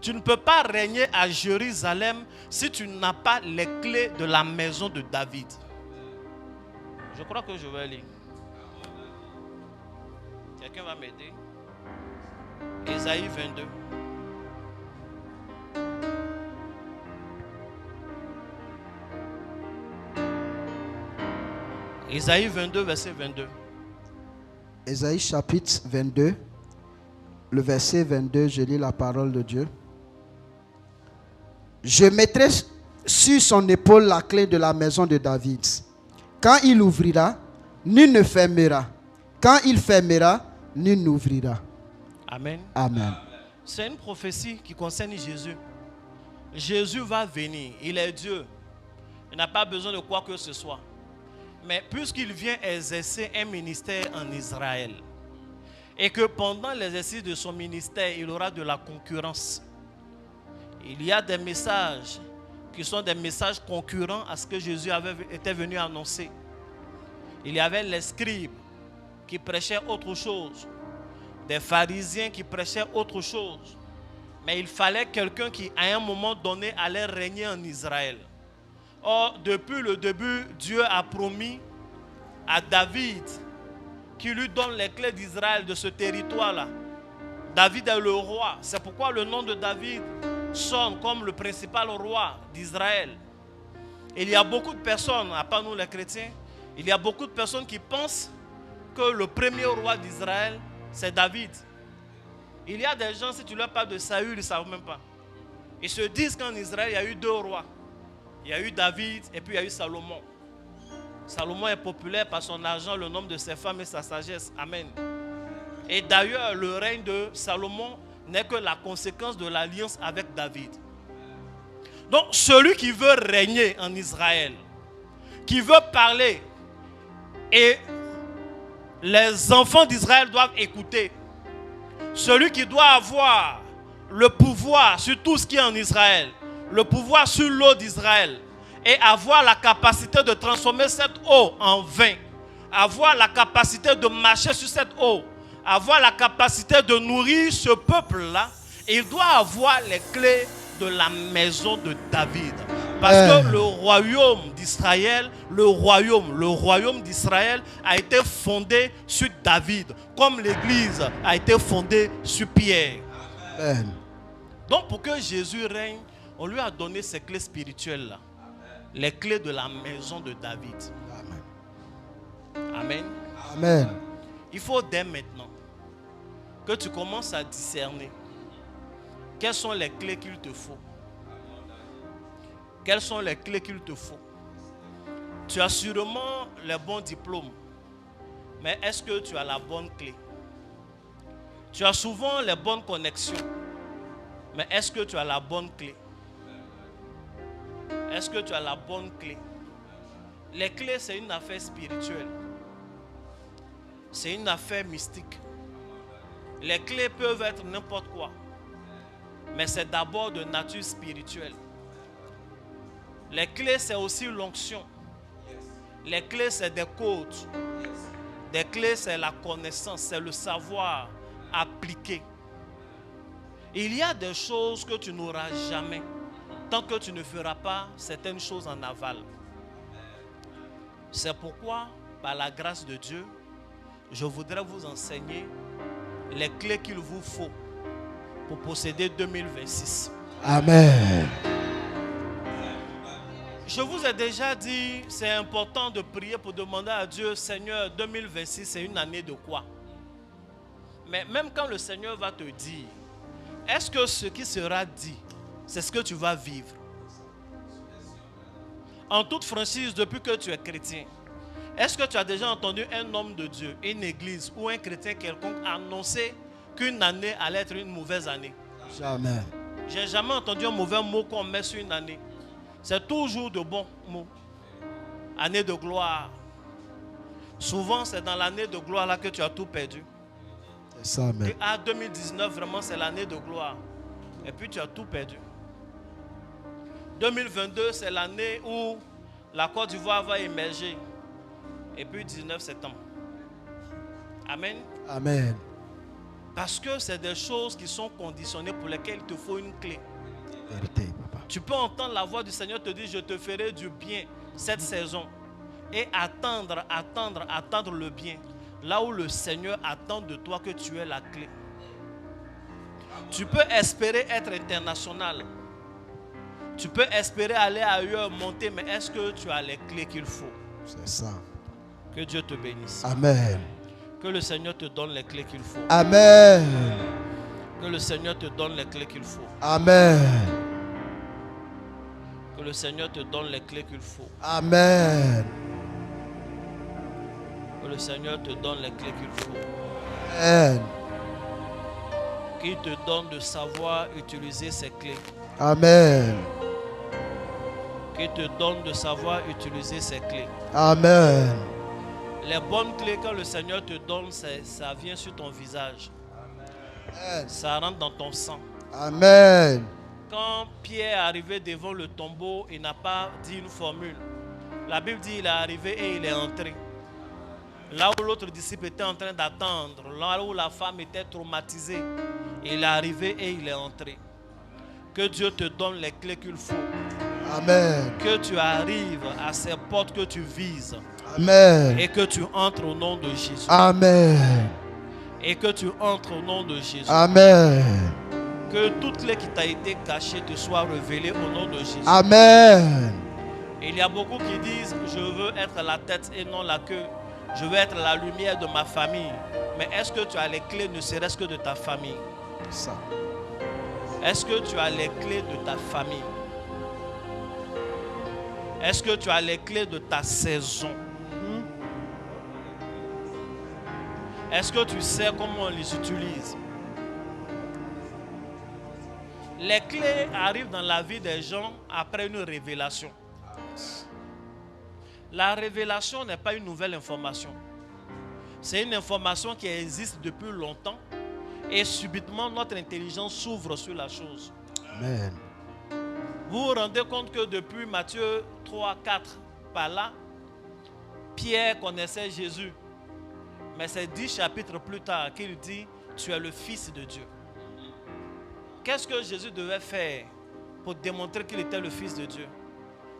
Tu ne peux pas régner à Jérusalem si tu n'as pas les clés de la maison de David. Je crois que je vais lire. Quelqu'un va m'aider? Ésaïe 22. Ésaïe 22, verset 22. Ésaïe chapitre 22, le verset 22, je lis la parole de Dieu. Je mettrai sur son épaule la clé de la maison de David. Quand il ouvrira, nul ne fermera. Quand il fermera, nul n'ouvrira. Amen. Amen. C'est une prophétie qui concerne Jésus. Jésus va venir, il est Dieu. Il n'a pas besoin de quoi que ce soit. Mais puisqu'il vient exercer un ministère en Israël, et que pendant l'exercice de son ministère, il aura de la concurrence, il y a des messages qui sont des messages concurrents à ce que Jésus était venu annoncer. Il y avait les scribes qui prêchaient autre chose, des pharisiens qui prêchaient autre chose. Mais il fallait quelqu'un qui, à un moment donné, allait régner en Israël. Or, depuis le début, Dieu a promis à David qu'il lui donne les clés d'Israël, de ce territoire-là. David est le roi. C'est pourquoi le nom de David sonne comme le principal roi d'Israël. Il y a beaucoup de personnes, à part nous les chrétiens, il y a beaucoup de personnes qui pensent que le premier roi d'Israël, c'est David. Il y a des gens, si tu leur parles de Saül, ils ne savent même pas. Ils se disent qu'en Israël, il y a eu deux rois. Il y a eu David et puis il y a eu Salomon. Salomon est populaire par son argent, le nombre de ses femmes et sa sagesse. Amen. Et d'ailleurs, le règne de Salomon n'est que la conséquence de l'alliance avec David. Donc, celui qui veut régner en Israël, qui veut parler, et les enfants d'Israël doivent écouter, celui qui doit avoir le pouvoir sur tout ce qui est en Israël, le pouvoir sur l'eau d'Israël, et avoir la capacité de transformer cette eau en vin, avoir la capacité de marcher sur cette eau, avoir la capacité de nourrir ce peuple-là, il doit avoir les clés de la maison de David. Parce que le royaume d'Israël, le royaume d'Israël a été fondé sur David, comme l'église a été fondée sur Pierre. Amen. Donc pour que Jésus règne, on lui a donné ces clés spirituelles-là. Les clés de la maison de David. Amen. Amen. Amen. Il faut dès maintenant que tu commences à discerner quelles sont les clés qu'il te faut. Quelles sont les clés qu'il te faut? Tu as sûrement les bons diplômes, mais est-ce que tu as la bonne clé? Tu as souvent les bonnes connexions, mais est-ce que tu as la bonne clé? Est-ce que tu as la bonne clé? Les clés, c'est une affaire spirituelle. C'est une affaire mystique. Les clés peuvent être n'importe quoi, mais c'est d'abord de nature spirituelle. Les clés, c'est aussi l'onction. Les clés, c'est des codes. Des clés, c'est la connaissance, c'est le savoir appliqué. Il y a des choses que tu n'auras jamais tant que tu ne feras pas certaines choses en aval. C'est pourquoi, par la grâce de Dieu, je voudrais vous enseigner les clés qu'il vous faut pour posséder 2026. Amen. Je vous ai déjà dit, c'est important de prier pour demander à Dieu, Seigneur, 2026, c'est une année de quoi? Mais même quand le Seigneur va te dire, est-ce que ce qui sera dit, c'est ce que tu vas vivre? En toute franchise, depuis que tu es chrétien, est-ce que tu as déjà entendu un homme de Dieu, une église ou un chrétien quelconque annoncer qu'une année allait être une mauvaise année? Jamais. J'ai jamais entendu un mauvais mot qu'on met sur une année. C'est toujours de bons mots. Année de gloire. Souvent, c'est dans l'année de gloire là que tu as tout perdu. C'est ça, mais. 2019, vraiment, c'est l'année de gloire. Et puis, tu as tout perdu. 2022, c'est l'année où la Côte d'Ivoire va émerger. Et puis, 19 septembre. Amen. Amen. Parce que c'est des choses qui sont conditionnées pour lesquelles il te faut une clé. Vérité, papa. Tu peux entendre la voix du Seigneur te dire, je te ferai du bien cette saison. Et attendre le bien. Là où le Seigneur attend de toi que tu aies la clé. Tu peux espérer être international. Tu peux espérer aller ailleurs, monter, mais est-ce que tu as les clés qu'il faut? C'est ça. Que Dieu te bénisse. Amen. Que le Seigneur te donne les clés qu'il faut. Amen. Que le Seigneur te donne les clés qu'il faut. Amen. Que le Seigneur te donne les clés qu'il faut. Amen. Que le Seigneur te donne les clés qu'il faut. Amen. Qu'il te donne de savoir utiliser ces clés. Amen. Qu'il te donne de savoir utiliser ces clés. Amen. Les bonnes clés, quand le Seigneur te donne, ça vient sur ton visage. Amen. Ça rentre dans ton sang. Amen. Quand Pierre est arrivé devant le tombeau, il n'a pas dit une formule. La Bible dit qu'il est arrivé et il est entré. Là où l'autre disciple était en train d'attendre, là où la femme était traumatisée, il est arrivé et il est entré. Que Dieu te donne les clés qu'il faut. Amen. Que tu arrives à ces portes que tu vises. Amen. Et que tu entres au nom de Jésus. Amen. Et que tu entres au nom de Jésus. Amen. Que toute clé qui t'a été cachée te soit révélée au nom de Jésus. Amen. Il y a beaucoup qui disent, je veux être la tête et non la queue. Je veux être la lumière de ma famille. Mais est-ce que tu as les clés ne serait-ce que de ta famille? Ça. Est-ce que tu as les clés de ta famille? Est-ce que tu as les clés de ta saison? Est-ce que tu sais comment on les utilise? Les clés arrivent dans la vie des gens après une révélation. La révélation n'est pas une nouvelle information. C'est une information qui existe depuis longtemps et subitement notre intelligence s'ouvre sur la chose. Amen. Vous vous rendez compte que depuis Matthieu 3, 4, par là, Pierre connaissait Jésus. Mais c'est 10 chapitres plus tard qu'il dit, tu es le Fils de Dieu. Qu'est-ce que Jésus devait faire pour démontrer qu'il était le Fils de Dieu?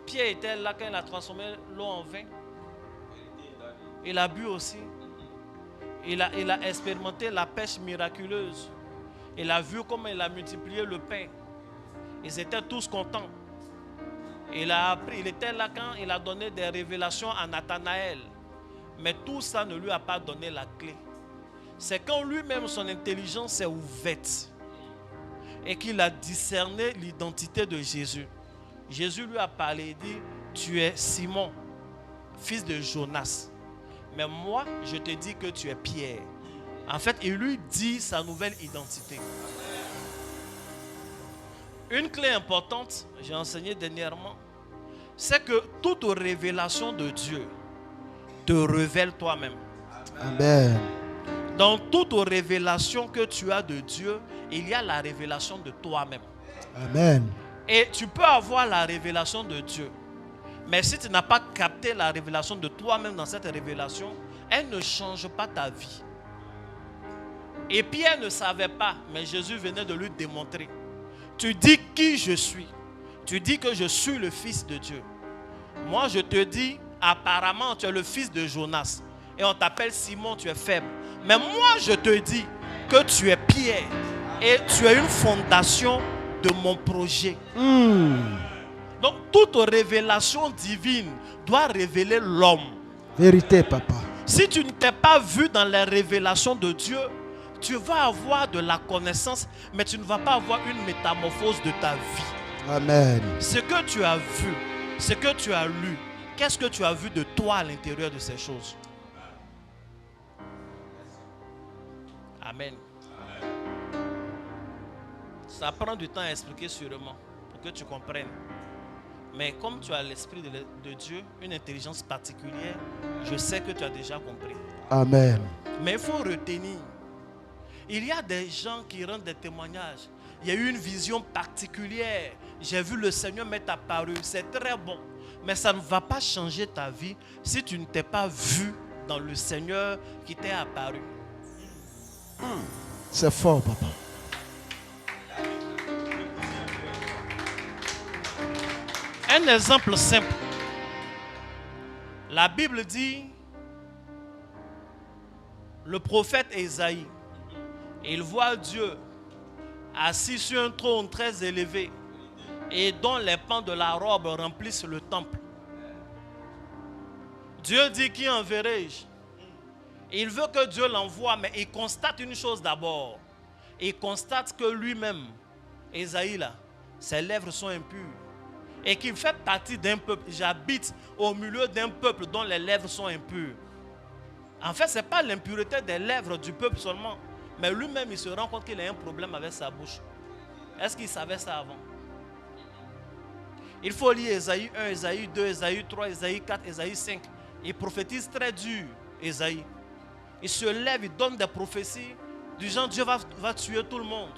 Pierre était là quand il a transformé l'eau en vin. Il a bu aussi. Il a expérimenté la pêche miraculeuse. Il a vu comment il a multiplié le pain. Ils étaient tous contents. Il a appris, il était là quand il a donné des révélations à Nathanaël. Mais tout ça ne lui a pas donné la clé. C'est quand lui-même son intelligence s'est ouverte et qu'il a discerné l'identité de Jésus. Jésus lui a parlé et dit, tu es Simon, fils de Jonas. Mais moi, je te dis que tu es Pierre. En fait, il lui dit sa nouvelle identité. Une clé importante, j'ai enseigné dernièrement, c'est que toute révélation de Dieu te révèle toi-même. Amen. Dans toute révélation que tu as de Dieu, il y a la révélation de toi-même. Amen. Et tu peux avoir la révélation de Dieu. Mais si tu n'as pas capté la révélation de toi-même dans cette révélation, elle ne change pas ta vie. Et Pierre ne savait pas, mais Jésus venait de lui démontrer. Tu dis qui je suis. Tu dis que je suis le Fils de Dieu. Moi, je te dis, apparemment, tu es le fils de Jonas. Et on t'appelle Simon, tu es faible. Mais moi, je te dis que tu es Pierre. Et tu es une fondation de mon projet. Donc, toute révélation divine doit révéler l'homme. Vérité, papa. Si tu ne t'es pas vu dans les révélations de Dieu, tu vas avoir de la connaissance, mais tu ne vas pas avoir une métamorphose de ta vie. Amen. Ce que tu as vu, ce que tu as lu, qu'est-ce que tu as vu de toi à l'intérieur de ces choses? Amen. Ça prend du temps à expliquer sûrement pour que tu comprennes. Mais comme tu as l'esprit de Dieu, une intelligence particulière, je sais que tu as déjà compris. Amen. Mais il faut retenir, il y a des gens qui rendent des témoignages. Il y a eu une vision particulière. J'ai vu le Seigneur m'être apparu. C'est très bon. Mais ça ne va pas changer ta vie si tu ne t'es pas vu dans le Seigneur qui t'est apparu. C'est fort, papa. Un exemple simple. La Bible dit, le prophète Ésaïe, il voit Dieu assis sur un trône très élevé et dont les pans de la robe remplissent le temple. Dieu dit, qui enverrai-je? Il veut que Dieu l'envoie, mais il constate une chose d'abord. Il constate que lui-même, Ésaïe là, ses lèvres sont impures. Et qu'il fait partie d'un peuple. J'habite au milieu d'un peuple dont les lèvres sont impures. En fait, ce n'est pas l'impureté des lèvres du peuple seulement, Mais lui-même, il se rend compte qu'il a un problème avec sa bouche. Est-ce qu'il savait ça avant? Il faut lire Ésaïe 1, Ésaïe 2, Ésaïe 3, Ésaïe 4, Ésaïe 5. Il prophétise très dur, Ésaïe. Il se lève, il donne des prophéties du genre Dieu va tuer tout le monde.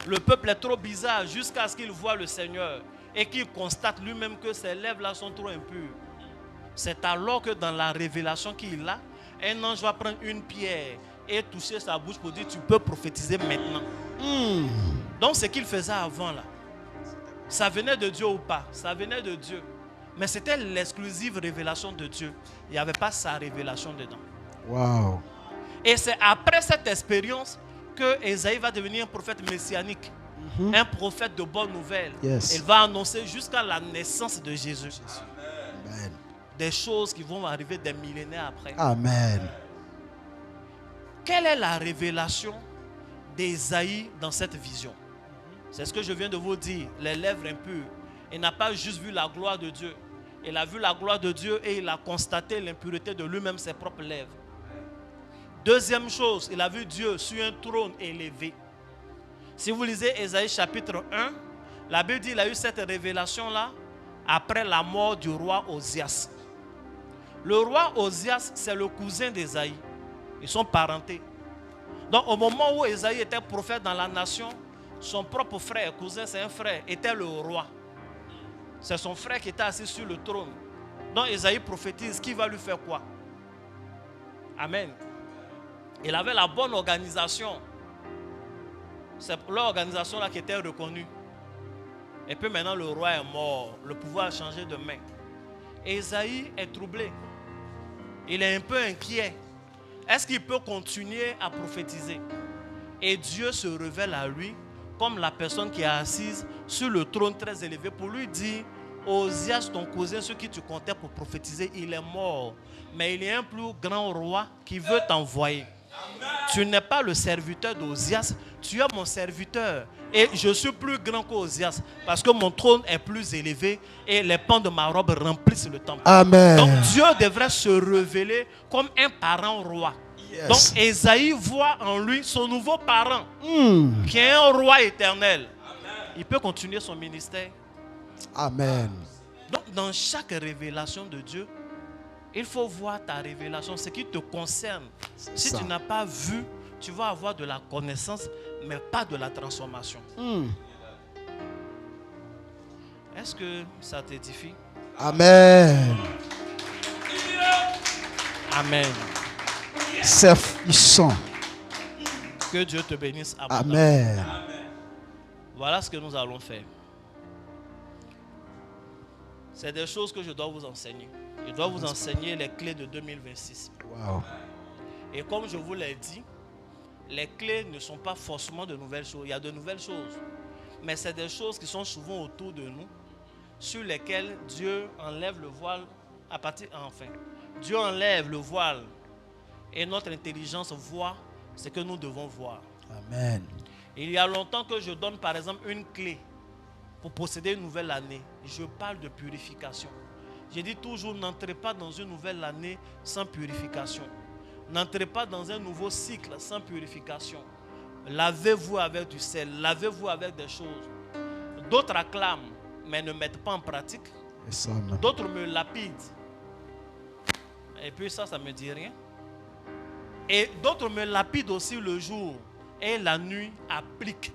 Le peuple est trop bizarre jusqu'à ce qu'il voit le Seigneur et qu'il constate lui-même que ses lèvres-là sont trop impures. C'est alors que dans la révélation qu'il a, un ange va prendre une pierre et toucher sa bouche pour dire tu peux prophétiser maintenant. Donc ce qu'il faisait avant là, ça venait de Dieu ou pas? Ça venait de Dieu. Mais c'était l'exclusive révélation de Dieu. Il n'y avait pas sa révélation dedans. Wow. Et c'est après cette expérience que Ésaïe va devenir un prophète messianique. Un prophète de bonnes nouvelles. Yes. Il va annoncer jusqu'à la naissance de Jésus. Amen. Des choses qui vont arriver des millénaires après. Amen. Quelle est la révélation d'Ésaïe dans cette vision? C'est ce que je viens de vous dire. Les lèvres impures. Il n'a pas juste vu la gloire de Dieu. Il a vu la gloire de Dieu et il a constaté l'impureté de lui-même, ses propres lèvres. Deuxième chose, il a vu Dieu sur un trône élevé. Si vous lisez Ésaïe chapitre 1, la Bible dit qu'il a eu cette révélation-là après la mort du roi Osias. Le roi Osias, c'est le cousin d'Ésaïe. Ils sont parentés. Donc au moment où Ésaïe était prophète dans la nation, son propre frère, cousin, c'est un frère, était le roi. C'est son frère qui était assis sur le trône. Donc Ésaïe prophétise qui va lui faire quoi? Amen. Il avait la bonne organisation. C'est l'organisation là qui était reconnue. Et puis maintenant le roi est mort. Le pouvoir a changé de main. Et Ésaïe est troublé. Il est un peu inquiet. Est-ce qu'il peut continuer à prophétiser? Et Dieu se révèle à lui comme la personne qui est assise sur le trône très élevé pour lui dire: Osias, ton cousin, ce qui tu comptais pour prophétiser, il est mort. Mais il y a un plus grand roi qui veut t'envoyer. Tu n'es pas le serviteur d'Osias, tu es mon serviteur. Et je suis plus grand qu'Osias parce que mon trône est plus élevé et les pans de ma robe remplissent le temple. Amen. Donc Dieu devrait se révéler comme un parent roi. Yes. Donc Ésaïe voit en lui son nouveau parent qui est un roi éternel. Il peut continuer son ministère. Amen. Donc dans chaque révélation de Dieu, il faut voir ta révélation, ce qui te concerne. Si ça. tu n'as pas vu, tu vas avoir de la connaissance, mais pas de la transformation. Est-ce que ça t'édifie? Amen. Amen. C'est puissant. Que Dieu te bénisse abondamment. Amen. Voilà ce que nous allons faire. C'est des choses que je dois vous enseigner. Je dois vous enseigner les clés de 2026. Wow. Et comme je vous l'ai dit, les clés ne sont pas forcément de nouvelles choses. Il y a de nouvelles choses. Mais c'est des choses qui sont souvent autour de nous, sur lesquelles Dieu enlève le voile à partir, enfin, Dieu enlève le voile et notre intelligence voit ce que nous devons voir. Amen. Il y a longtemps que je donne par exemple une clé pour posséder une nouvelle année. Je parle de purification. Je dis toujours, n'entrez pas dans une nouvelle année sans purification. N'entrez pas dans un nouveau cycle sans purification. Lavez-vous avec du sel, lavez-vous avec des choses. D'autres acclament, mais ne mettent pas en pratique. D'autres me lapident. Et puis ça ne me dit rien. Et d'autres me lapident aussi le jour. Et la nuit appliquent.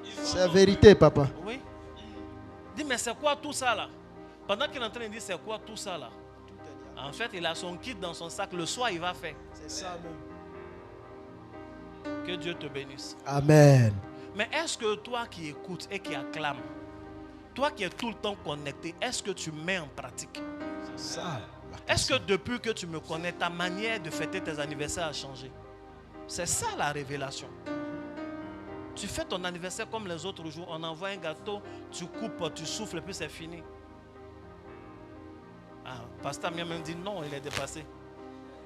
C'est la vérité, papa. Oui. Dis, mais c'est quoi tout ça là? Pendant qu'il est en train de dire c'est quoi tout ça là? En fait, il a son kit dans son sac. Le soir, il va faire. C'est ça même. Que Dieu te bénisse. Amen. Mais est-ce que toi qui écoutes et qui acclames, toi qui es tout le temps connecté, est-ce que tu mets en pratique? C'est ça. Est-ce que depuis que tu me connais, ta manière de fêter tes anniversaires a changé? C'est ça la révélation. Tu fais ton anniversaire comme les autres jours. On envoie un gâteau, tu coupes, tu souffles et puis c'est fini. Ah, pasteur m'a même dit non, il est dépassé.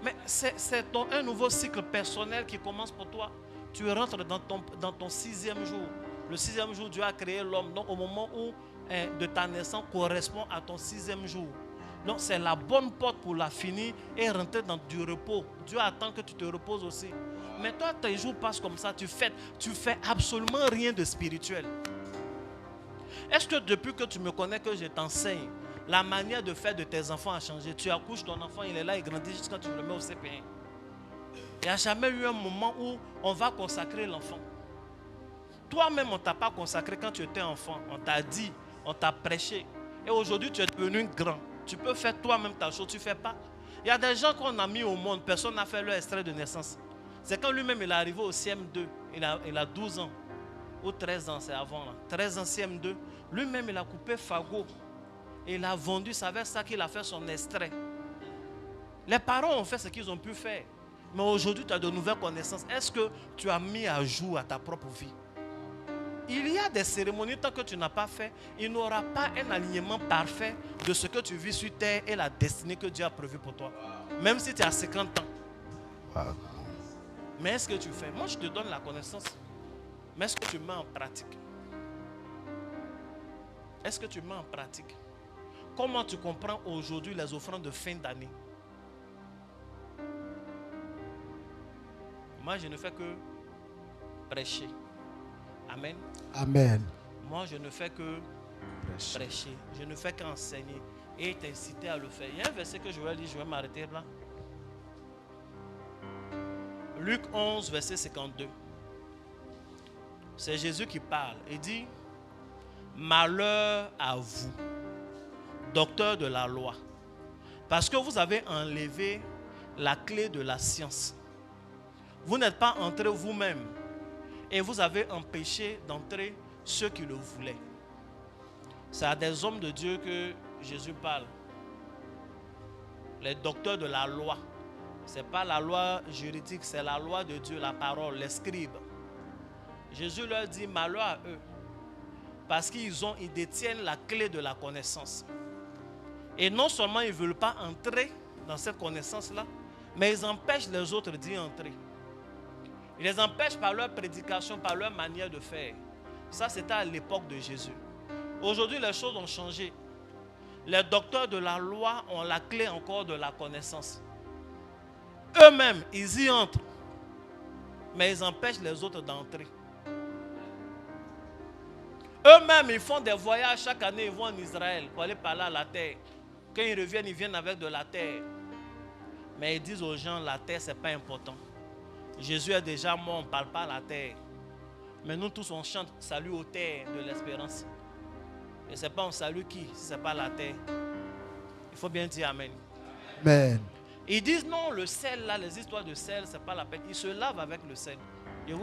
Mais c'est un nouveau cycle personnel qui commence pour toi. Tu rentres dans ton 6e jour. Le 6e jour, Dieu a créé l'homme. Donc au moment où de ta naissance correspond à ton 6e jour. Donc c'est la bonne porte pour la finir et rentrer dans du repos. Dieu attend que tu te reposes aussi. Mais toi, tes jours passent comme ça, tu fais absolument rien de spirituel. Est-ce que depuis que tu me connais, que je t'enseigne, la manière de faire de tes enfants a changé? Tu accouches ton enfant, il est là, il grandit jusqu'à ce que tu le mets au CP1. Il n'y a jamais eu un moment où on va consacrer l'enfant. Toi-même, on ne t'a pas consacré quand tu étais enfant. On t'a dit, on t'a prêché. Et aujourd'hui, tu es devenu grand. Tu peux faire toi-même ta chose, tu ne fais pas. Il y a des gens qu'on a mis au monde, personne n'a fait leur extrait de naissance. C'est quand lui-même il est arrivé au CM2, il a 12 ans. Ou 13 ans, c'est avant là. 13 ans, CM2. Lui-même, il a coupé fagot. Et il a vendu, c'est avec ça qu'il a fait son extrait. Les parents ont fait ce qu'ils ont pu faire. Mais aujourd'hui, tu as de nouvelles connaissances. Est-ce que tu as mis à jour à ta propre vie? Il y a des cérémonies, tant que tu n'as pas fait, il n'y aura pas un alignement parfait de ce que tu vis sur terre et la destinée que Dieu a prévue pour toi. Même si tu as 50 ans. Wow. Mais est-ce que tu fais? Moi, je te donne la connaissance. Mais est-ce que tu mets en pratique? Est-ce que tu mets en pratique? Comment tu comprends aujourd'hui les offrandes de fin d'année? Moi, je ne fais que prêcher. Amen. Amen. Moi, je ne fais que prêcher. Je ne fais qu'enseigner et t'inciter à le faire. Il y a un verset que je vais lire, je vais m'arrêter là. Luc 11, verset 52. C'est Jésus qui parle. Il dit, malheur à vous, docteurs de la loi, parce que vous avez enlevé la clé de la science. Vous n'êtes pas entrés vous-même et vous avez empêché d'entrer ceux qui le voulaient. C'est à des hommes de Dieu que Jésus parle. Les docteurs de la loi. Ce n'est pas la loi juridique, c'est la loi de Dieu, la parole, les scribes. Jésus leur dit malheur à eux, parce qu'ils détiennent la clé de la connaissance. Et non seulement ils ne veulent pas entrer dans cette connaissance-là, mais ils empêchent les autres d'y entrer. Ils les empêchent par leur prédication, par leur manière de faire. Ça, c'était à l'époque de Jésus. Aujourd'hui, les choses ont changé. Les docteurs de la loi ont la clé encore de la connaissance. Eux-mêmes, ils y entrent, mais ils empêchent les autres d'entrer. Eux-mêmes, ils font des voyages chaque année, ils vont en Israël pour aller parler à la terre. Quand ils viennent avec de la terre. Mais ils disent aux gens, la terre, ce n'est pas important. Jésus est déjà mort, on ne parle pas à la terre. Mais nous tous, on chante salut aux terres de l'espérance. Et ce n'est pas on salue qui, si ce n'est pas la terre. Il faut bien dire Amen. Amen. Ils disent non, le sel là, les histoires de sel, ce n'est pas la peine. Ils se lavent avec le sel.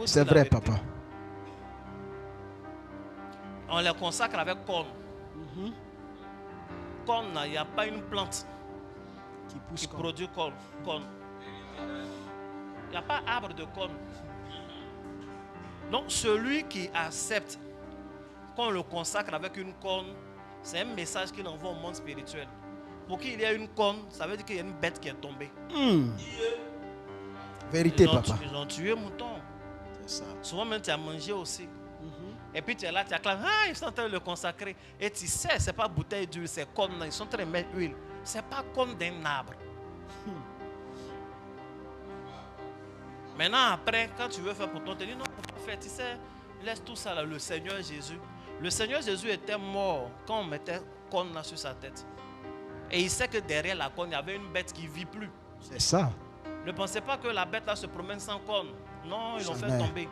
C'est vrai, papa. On les consacre avec corne. Corne, il n'y a pas une plante qui produit corne. Il n'y a pas arbre de corne. Donc celui qui accepte qu'on le consacre avec une corne, c'est un message qu'il envoie au monde spirituel. Pour qu'il y ait une corne, ça veut dire qu'il y a une bête qui est tombée. Vérité, papa. Ils ont tué mouton. C'est ça. Souvent même tu as mangé aussi. Et puis tu es là, tu acclames, ah, ils sont en train de le consacrer. Et tu sais, ce n'est pas bouteille d'huile, c'est corne, ils sont en train de mettre huile. Ce n'est pas corne d'un arbre. Maintenant, après, quand tu veux faire pour toi, tu dis non, on ne peut pas faire. Tu sais, laisse tout ça là, le Seigneur Jésus. Le Seigneur Jésus était mort quand on mettait corne là sur sa tête. Et il sait que derrière la corne, il y avait une bête qui ne vit plus. C'est ça. Ne pensez pas que la bête là se promène sans corne. Non, ils l'ont fait tomber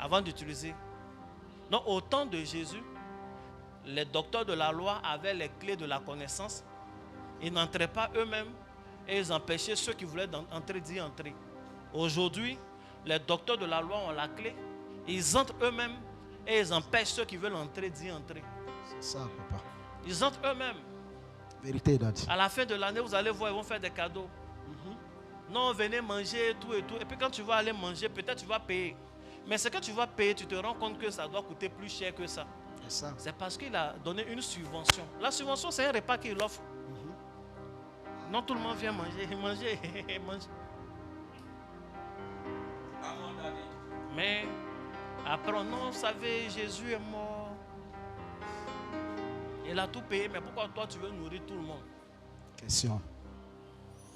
avant d'utiliser. Donc, au temps de Jésus, les docteurs de la loi avaient les clés de la connaissance. Ils n'entraient pas eux-mêmes et ils empêchaient ceux qui voulaient entrer d'y entrer. Aujourd'hui, les docteurs de la loi ont la clé. Ils entrent eux-mêmes et ils empêchent ceux qui veulent entrer d'y entrer. C'est ça, papa. Ils entrent eux-mêmes. Vérité, Daddy. À la fin de l'année, vous allez voir, ils vont faire des cadeaux. Non, venez manger, tout et tout. Et puis quand tu vas aller manger, peut-être tu vas payer. Mais ce que tu vas payer, tu te rends compte que ça doit coûter plus cher que ça. C'est ça. C'est parce qu'il a donné une subvention. La subvention, c'est un repas qu'il offre. Non, tout le monde vient manger, manger. Mais après, non, vous savez, Jésus est mort. Il a tout payé, mais pourquoi toi tu veux nourrir tout le monde? Question.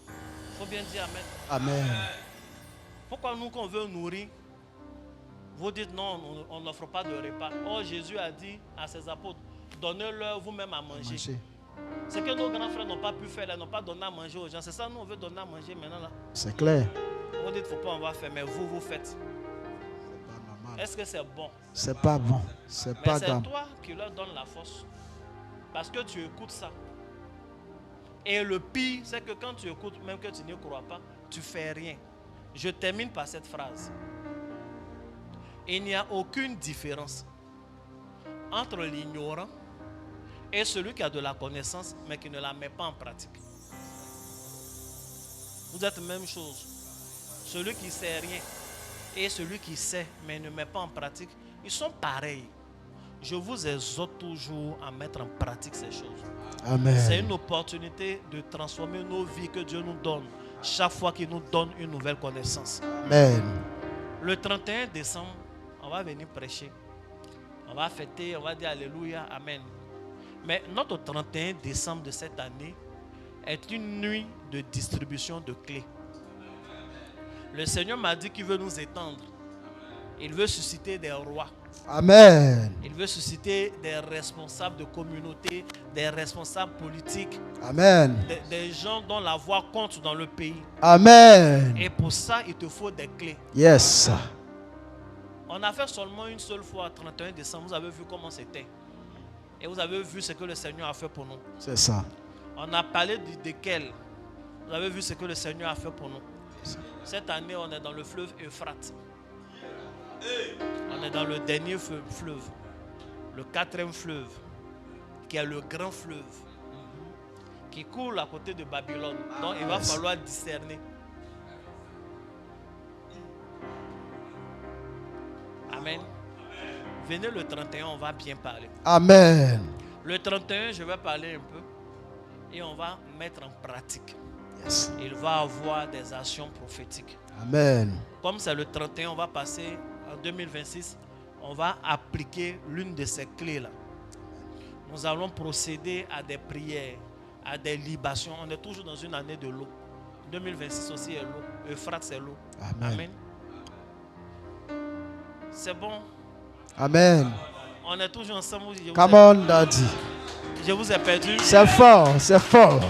Il faut bien dire Amen. Amen. Pourquoi nous, quand on veut nourrir, vous dites non, on n'offre pas de repas. Or, Jésus a dit à ses apôtres, donnez-leur vous-même à manger. Manger. Ce que nos grands frères n'ont pas pu faire, là, n'ont pas donné à manger aux gens. C'est ça, nous, on veut donner à manger maintenant. Là. C'est clair. Vous dites, faut pas, on va faire, mais vous, vous faites. C'est pas normal. Est-ce que c'est bon? C'est pas bon. C'est Mais pas c'est grave. toi qui leur donne la force. Parce que tu écoutes ça. Et le pire, c'est que quand tu écoutes, même que tu ne crois pas, tu fais rien. Je termine par cette phrase. Il n'y a aucune différence entre l'ignorant et celui qui a de la connaissance, mais qui ne la met pas en pratique. Vous êtes la même chose. Celui qui ne sait rien et celui qui sait, mais ne met pas en pratique, ils sont pareils. Je vous exhorte toujours à mettre en pratique ces choses. Amen. C'est une opportunité de transformer nos vies que Dieu nous donne chaque fois qu'il nous donne une nouvelle connaissance. Amen. Le 31 décembre, on va venir prêcher. On va fêter, on va dire Alléluia, Amen. Mais notre 31 décembre de cette année est une nuit de distribution de clés. Le Seigneur m'a dit qu'il veut nous étendre. Il veut susciter des rois. Amen. Il veut susciter des responsables de communauté, des responsables politiques, Amen. des gens dont la voix compte dans le pays. Amen. Et pour ça, il te faut des clés. Yes. On a fait seulement une seule fois, 31 décembre. Vous avez vu comment c'était. Et vous avez vu ce que le Seigneur a fait pour nous. C'est ça. On a parlé desquels. Vous avez vu ce que le Seigneur a fait pour nous. Cette année, on est dans le fleuve Euphrate. On est dans le dernier fleuve. Le 4e fleuve. Qui est le grand fleuve. Qui coule à côté de Babylone. Donc, il va falloir discerner. Amen. Venez le 31, on va bien parler. Amen. Le 31, je vais parler un peu. Et on va mettre en pratique. Yes. Il va avoir des actions prophétiques. Amen. Comme c'est le 31, on va passer en 2026. On va appliquer l'une de ces clés-là. Nous allons procéder à des prières, à des libations. On est toujours dans une année de l'eau. 2026 aussi est l'eau. Euphrate, c'est l'eau. Amen. Amen. C'est bon. Amen. On est toujours ensemble. Come on, Daddy. Je vous ai perdu. C'est fort, c'est fort.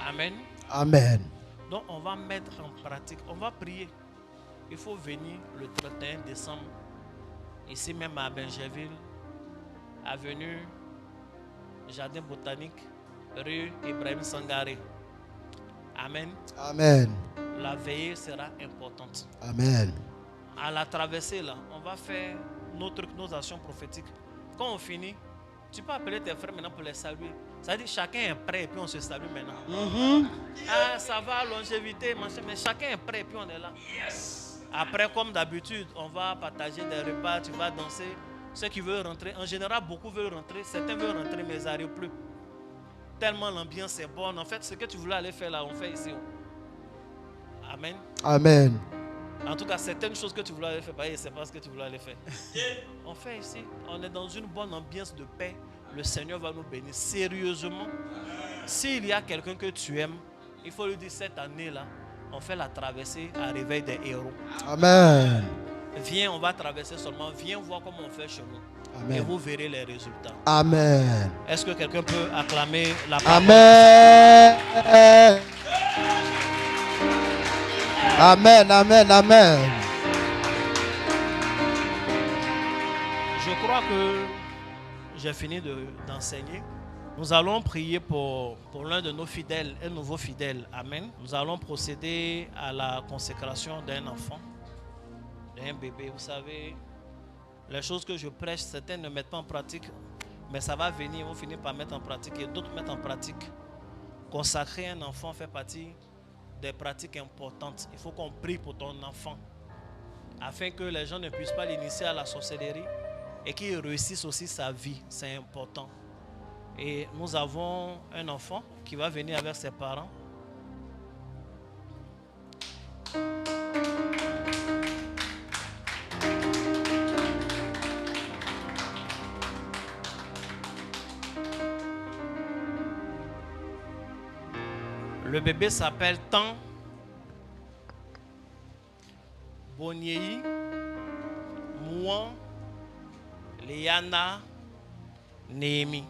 Amen. Amen. Donc on va mettre en pratique. On va prier. Il faut venir le 31 décembre. Ici même à Benjerville. Avenue Jardin Botanique. Rue Ibrahim Sangaré. Amen. Amen. La veillée sera importante. Amen. À la traversée là, on va faire nos trucs, nos actions prophétiques. Quand on finit, tu peux appeler tes frères maintenant pour les saluer. Ça veut dire chacun est prêt et puis on se salue maintenant. Ah, ça va, longévité, machin, mais chacun est prêt et puis on est là. Après, comme d'habitude, on va partager des repas, tu vas danser. Ceux qui veulent rentrer, en général, beaucoup veulent rentrer. Certains veulent rentrer, mais ça n'arrive plus. Tellement l'ambiance est bonne. En fait, ce que tu voulais aller faire là, on fait ici. Amen. Amen. En tout cas, certaines choses que tu voulais aller faire, c'est pas ce que tu voulais aller faire. On fait ici. On est dans une bonne ambiance de paix. Le Seigneur va nous bénir sérieusement. S'il y a quelqu'un que tu aimes, il faut lui dire cette année-là, on fait la traversée à réveil des héros. Amen. Viens, on va traverser seulement. Viens voir comment on fait chez nous. Amen. Et vous verrez les résultats. Amen. Est-ce que quelqu'un peut acclamer la parole? Amen. Amen, amen, amen. Je crois que j'ai fini d'enseigner. Nous allons prier pour l'un de nos fidèles, un nouveau fidèle. Amen. Nous allons procéder à la consécration d'un enfant, d'un bébé. Vous savez, les choses que je prêche, certains ne mettent pas en pratique, mais ça va venir, ils vont finir par mettre en pratique et d'autres mettent en pratique. Consacrer un enfant fait partie des pratiques importantes. Il faut qu'on prie pour ton enfant afin que les gens ne puissent pas l'initier à la sorcellerie et qu'il réussisse aussi sa vie. C'est important. Et nous avons un enfant qui va venir avec ses parents. Le bébé s'appelle Tan Boniei Mouan Léana Néhémie.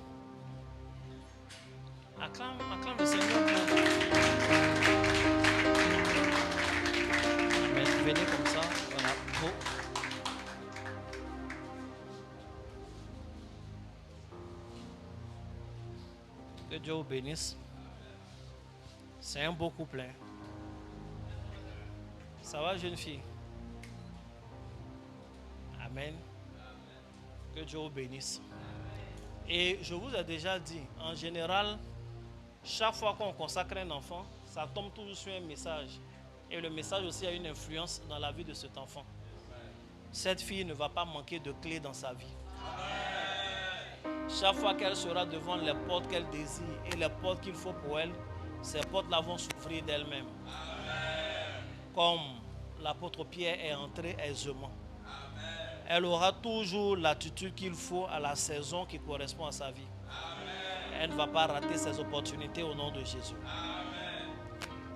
Acclame le Seigneur pour. Amen. Venez comme ça. Voilà. Beau. Que Dieu vous bénisse. C'est un beau couple. Hein? Ça va, jeune fille? Amen. Que Dieu vous bénisse. Et je vous ai déjà dit, en général, chaque fois qu'on consacre un enfant, ça tombe toujours sur un message. Et le message aussi a une influence dans la vie de cet enfant. Cette fille ne va pas manquer de clés dans sa vie. Chaque fois qu'elle sera devant les portes qu'elle désire et les portes qu'il faut pour elle, ces portes-là vont s'ouvrir d'elles-mêmes. Comme l'apôtre Pierre est entré aisément. Elle aura toujours l'attitude qu'il faut à la saison qui correspond à sa vie. Elle ne va pas rater ses opportunités au nom de Jésus.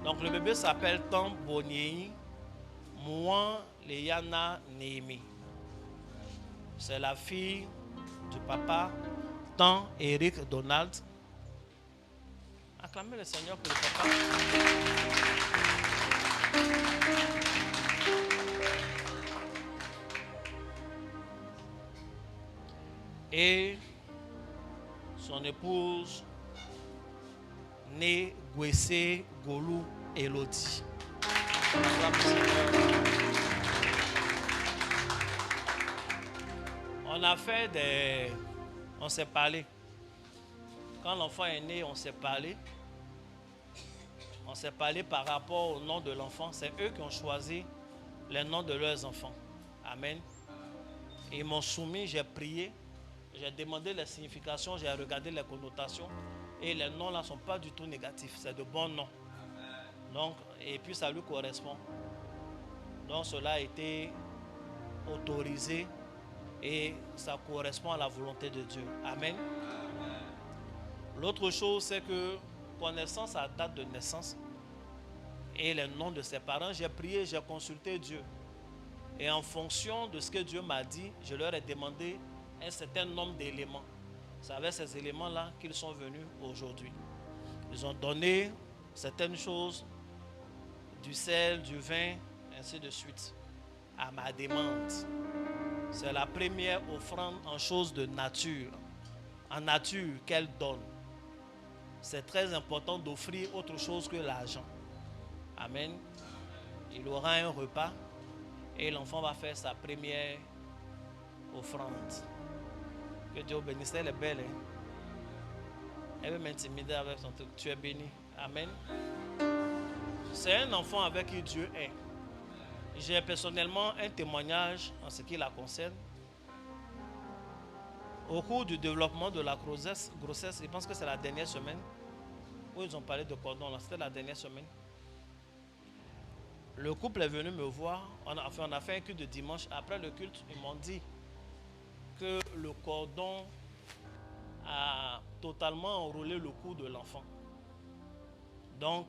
Donc le bébé s'appelle Tan Boniei Mouan Léana Néhémie. C'est la fille du papa Tan Eric Donald. Acclamez le Seigneur pour le papa. Et son épouse née Gwese Golou Elodie. On a fait des... On s'est parlé. Quand l'enfant est né, on s'est parlé. On s'est parlé par rapport au nom de l'enfant. C'est eux qui ont choisi les noms de leurs enfants. Amen. Ils m'ont soumis, j'ai prié. J'ai demandé les significations, j'ai regardé les connotations. Et les noms là ne sont pas du tout négatifs. C'est de bons noms. Donc, et puis ça lui correspond. Donc cela a été autorisé. Et ça correspond à la volonté de Dieu. Amen. L'autre chose, c'est que connaissant sa date de naissance et les noms de ses parents, j'ai prié, j'ai consulté Dieu. Et en fonction de ce que Dieu m'a dit, je leur ai demandé un certain nombre d'éléments. C'est avec ces éléments-là qu'ils sont venus aujourd'hui. Ils ont donné certaines choses, du sel, du vin, ainsi de suite, à ma demande. C'est la première offrande en choses de nature. En nature qu'elle donne. C'est très important d'offrir autre chose que l'argent. Amen. Il aura un repas et l'enfant va faire sa première offrande. Que Dieu bénisse. Elle est belle. Hein? Elle veut m'intimider avec son truc. Tu es béni. Amen. C'est un enfant avec qui Dieu est. J'ai personnellement un témoignage en ce qui la concerne. Au cours du développement de la grossesse, je pense que c'est la dernière semaine, où ils ont parlé de cordon, c'était la dernière semaine. Le couple est venu me voir, on a fait un culte de dimanche. Après le culte, ils m'ont dit que le cordon a totalement enroulé le cou de l'enfant. Donc,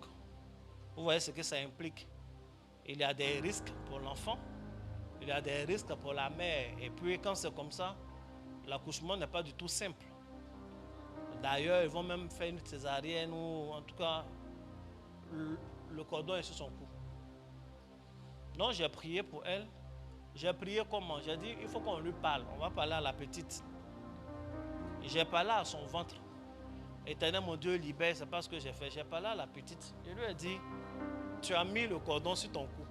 vous voyez ce que ça implique. Il y a des risques pour l'enfant, il y a des risques pour la mère. Et puis quand c'est comme ça, l'accouchement n'est pas du tout simple. D'ailleurs, ils vont même faire une césarienne ou en tout cas, le cordon est sur son cou. Donc j'ai prié pour elle. J'ai prié comment? J'ai dit, il faut qu'on lui parle. On va parler à la petite. J'ai parlé à son ventre. Éternel mon Dieu, libère, c'est pas ce que j'ai fait. J'ai parlé à la petite. Je lui ai dit, tu as mis le cordon sur ton cou.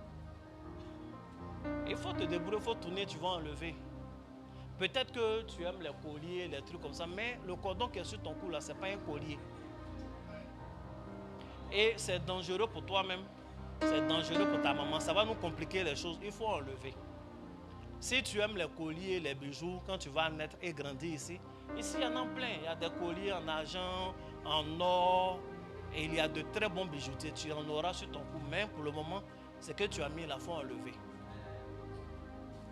Il faut te débrouiller, il faut tourner, tu vas enlever. Peut-être que tu aimes les colliers, les trucs comme ça, mais le cordon qui est sur ton cou là, ce n'est pas un collier. Et c'est dangereux pour toi-même, c'est dangereux pour ta maman, ça va nous compliquer les choses, il faut enlever. Si tu aimes les colliers, les bijoux, quand tu vas naître et grandir ici, il y en a plein, il y a des colliers en argent, en or, et il y a de très bons bijoutiers, tu en auras sur ton cou, mais pour le moment, ce que tu as mis là, il faut enlever.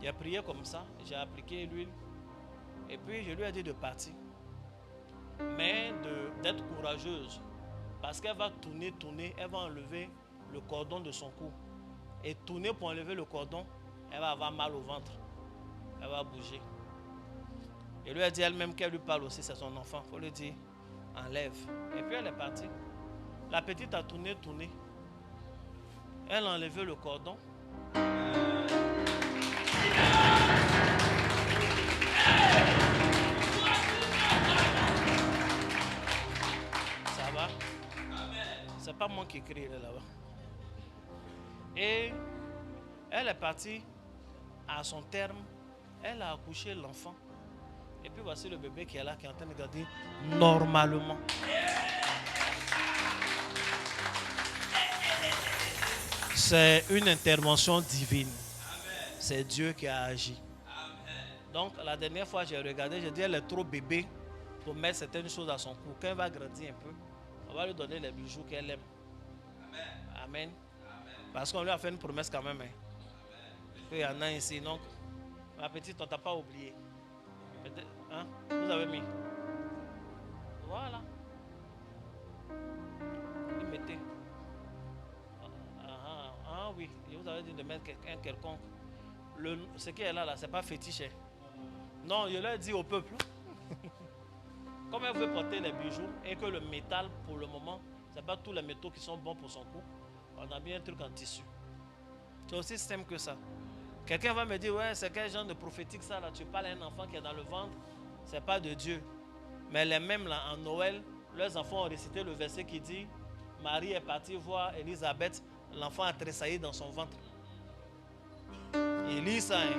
J'ai prié comme ça, j'ai appliqué l'huile, et puis je lui ai dit de partir, mais d'être courageuse. Parce qu'elle va tourner, elle va enlever le cordon de son cou. Et tourner pour enlever le cordon, elle va avoir mal au ventre. Elle va bouger. Et lui a dit elle-même qu'elle lui parle aussi, c'est son enfant. Il faut lui dire, enlève. Et puis elle est partie. La petite a tourné. Elle a enlevé le cordon. Ça va? C'est pas moi qui crie là-bas. Et elle est partie à son terme. Elle a accouché l'enfant. Et puis voici le bébé qui est là, qui est en train de garder normalement. C'est une intervention divine. C'est Dieu qui a agi. Donc la dernière fois j'ai regardé, j'ai dit elle est trop bébé pour mettre certaines choses à son cou. Quand elle va grandir un peu, on va lui donner les bijoux qu'elle aime. Amen. Parce qu'on lui a fait une promesse quand même. Il y en a ici. Donc, ma petite, on ne t'a pas oublié. Hein? Vous avez mis. Voilà. Vous mettez. Ah oui. Et vous avez dit de mettre un quelconque. Ce qui est là, ce n'est pas fétiche. Non, je leur ai dit au peuple. Comme elle veut porter les bijoux et que le métal, pour le moment, ce n'est pas tous les métaux qui sont bons pour son cou. On a mis un truc en tissu. C'est aussi simple que ça. Quelqu'un va me dire, ouais, c'est quel genre de prophétique ça là? Tu parles à un enfant qui est dans le ventre, c'est pas de Dieu. Mais les mêmes là, en Noël, leurs enfants ont récité le verset qui dit, Marie est partie voir Élisabeth, l'enfant a tressailli dans son ventre. Ils lisent ça, hein?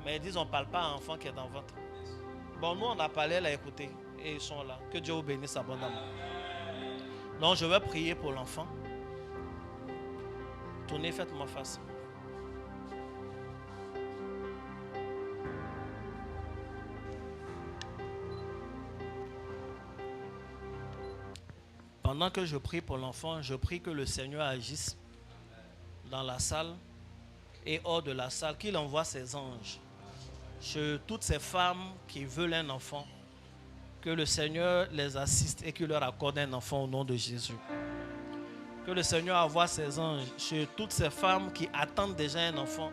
Mais ils disent, on ne parle pas à un enfant qui est dans le ventre. Bon, nous on a parlé, elle a écouté, et ils sont là. Que Dieu vous bénisse abondamment. Donc je vais prier pour l'enfant. Tournez, faites-moi face. Pendant que je prie pour l'enfant, je prie que le Seigneur agisse dans la salle et hors de la salle, qu'il envoie ses anges sur toutes ces femmes qui veulent un enfant, que le Seigneur les assiste et qu'il leur accorde un enfant au nom de Jésus. Que le Seigneur envoie ses anges sur toutes ces femmes qui attendent déjà un enfant.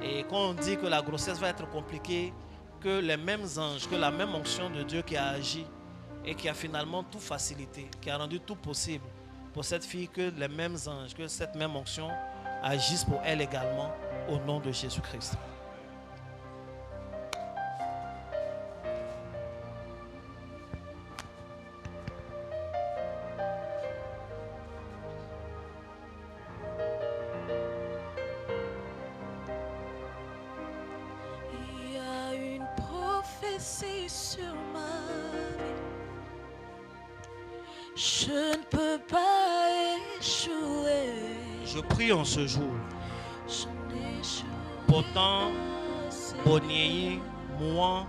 Et quand on dit que la grossesse va être compliquée, que les mêmes anges, que la même onction de Dieu qui a agi et qui a finalement tout facilité, qui a rendu tout possible pour cette fille, que les mêmes anges, que cette même onction agisse pour elle également au nom de Jésus-Christ. Sur ma vie, je ne peux pas échouer. Je prie en ce jour. Pourtant, Boniei, moi,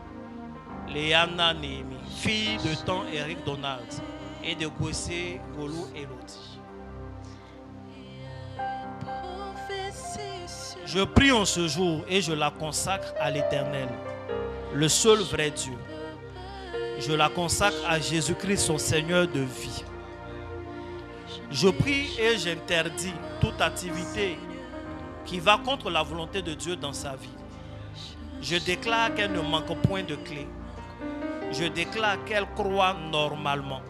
Léana Némi, fille de Tan Eric Donald et de Gwese Golou Elodie. Je prie en ce jour et je la consacre à l'Éternel, le seul vrai Dieu. Je la consacre à Jésus-Christ, son Seigneur de vie. Je prie et j'interdis toute activité qui va contre la volonté de Dieu dans sa vie. Je déclare qu'elle ne manque point de clé. Je déclare qu'elle croit normalement.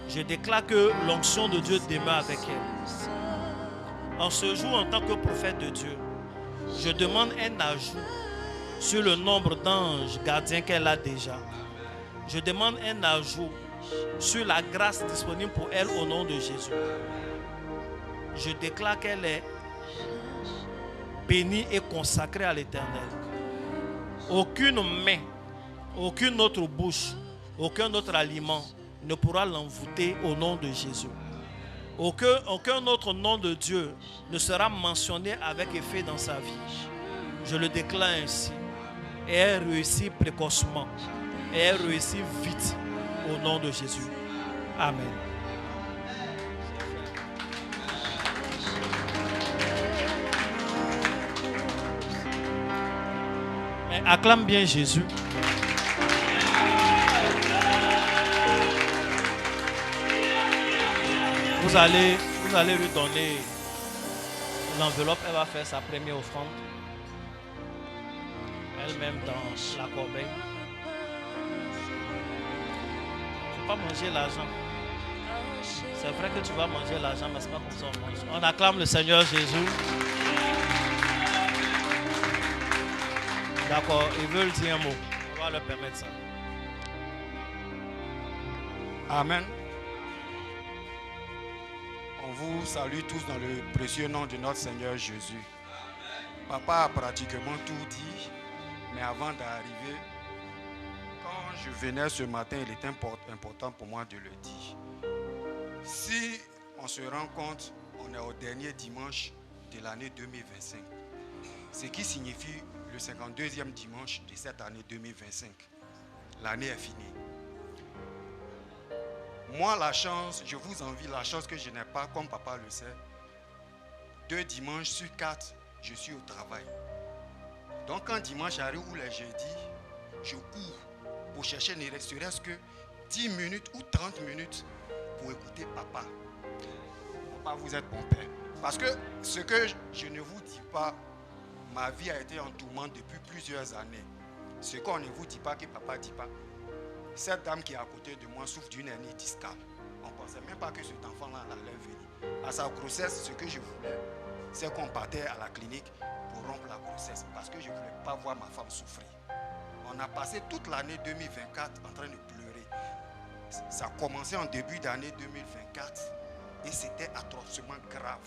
Je déclare que l'onction de Dieu demeure avec elle. En ce jour, en tant que prophète de Dieu, je demande un ajout sur le nombre d'anges gardiens qu'elle a déjà. Je demande un ajout sur la grâce disponible pour elle au nom de Jésus. Je déclare qu'elle est bénie et consacrée à l'Éternel. Aucune main, aucune autre bouche, aucun autre aliment ne pourra l'envoûter au nom de Jésus. Aucun autre nom de Dieu ne sera mentionné avec effet dans sa vie. Je le déclare ainsi. Et elle réussit précocement. Et elle réussit vite au nom de Jésus. Amen. Mais acclame bien Jésus. Vous allez lui donner l'enveloppe. Elle va faire sa première offrande. Elle-même dans la corbeille. Il ne faut pas manger l'argent. C'est vrai que tu vas manger l'argent, mais ce n'est pas comme ça on mange. On acclame le Seigneur Jésus. D'accord, ils veulent dire un mot. On va leur permettre ça. Amen. On vous salue tous dans le précieux nom de notre Seigneur Jésus. Papa a pratiquement tout dit, mais avant d'arriver, quand je venais ce matin, il était important pour moi de le dire. Si on se rend compte, on est au dernier dimanche de l'année 2025, ce qui signifie le 52e dimanche de cette année 2025. L'année est finie. Moi, la chance, je vous envie la chance que je n'ai pas, comme papa le sait. 2 dimanches sur 4, je suis au travail. Donc quand dimanche arrive ou les jeudis, je cours pour chercher ne serait-ce que 10 minutes ou 30 minutes pour écouter papa. Papa, vous êtes mon père. Parce que ce que je ne vous dis pas, ma vie a été en tourment depuis plusieurs années. Ce qu'on ne vous dit pas, que papa ne dit pas. Cette dame qui est à côté de moi souffre d'une hernie discale. On ne pensait même pas que cet enfant-là allait venir. À sa grossesse, ce que je voulais, c'est qu'on partait à la clinique pour rompre la grossesse. Parce que je ne voulais pas voir ma femme souffrir. On a passé toute l'année 2024 en train de pleurer. Ça a commencé en début d'année 2024 et c'était atrocement grave.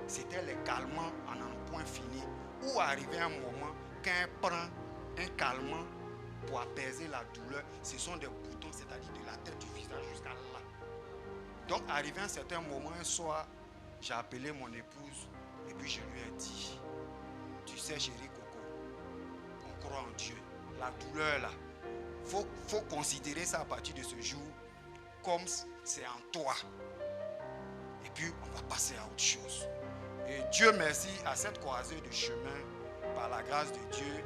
C'était les calmants en un point fini où arrivait un moment quand elle prend un calmant pour apaiser la douleur, ce sont des boutons, c'est-à-dire de la tête du visage jusqu'à là. Donc arrivé à un certain moment, un soir, j'ai appelé mon épouse et puis je lui ai dit, tu sais chérie Coco, on croit en Dieu. La douleur là, faut considérer ça à partir de ce jour comme c'est en toi. Et puis on va passer à autre chose. Et Dieu merci, à cette croisée de chemin, par la grâce de Dieu,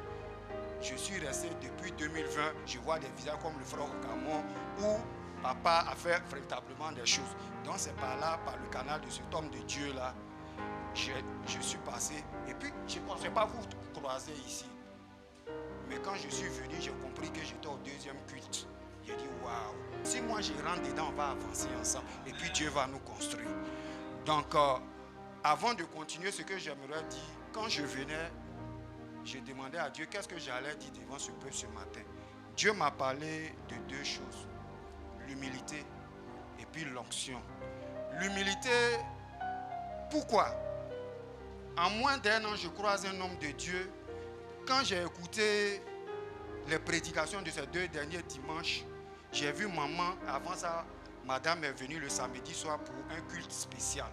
je suis resté depuis 2020. Je vois des visages comme le frère Okamon où papa a fait véritablement des choses. Donc c'est par là, par le canal de cet homme de Dieu là, je suis passé. Et puis je ne pensais pas vous croiser ici. Mais quand je suis venu, j'ai compris que j'étais au 2e culte. J'ai dit waouh, si moi je rentre dedans, on va avancer ensemble. Et puis Dieu va nous construire. Donc avant de continuer, ce que j'aimerais dire, quand je venais, je demandais à Dieu qu'est-ce que j'allais dire devant ce peuple ce matin. Dieu m'a parlé de 2 choses. L'humilité et puis l'onction. L'humilité, pourquoi? En moins d'1 an, je croise un homme de Dieu. Quand j'ai écouté les prédications de ces 2 derniers dimanches, j'ai vu maman, avant ça, madame est venue le samedi soir pour un culte spécial.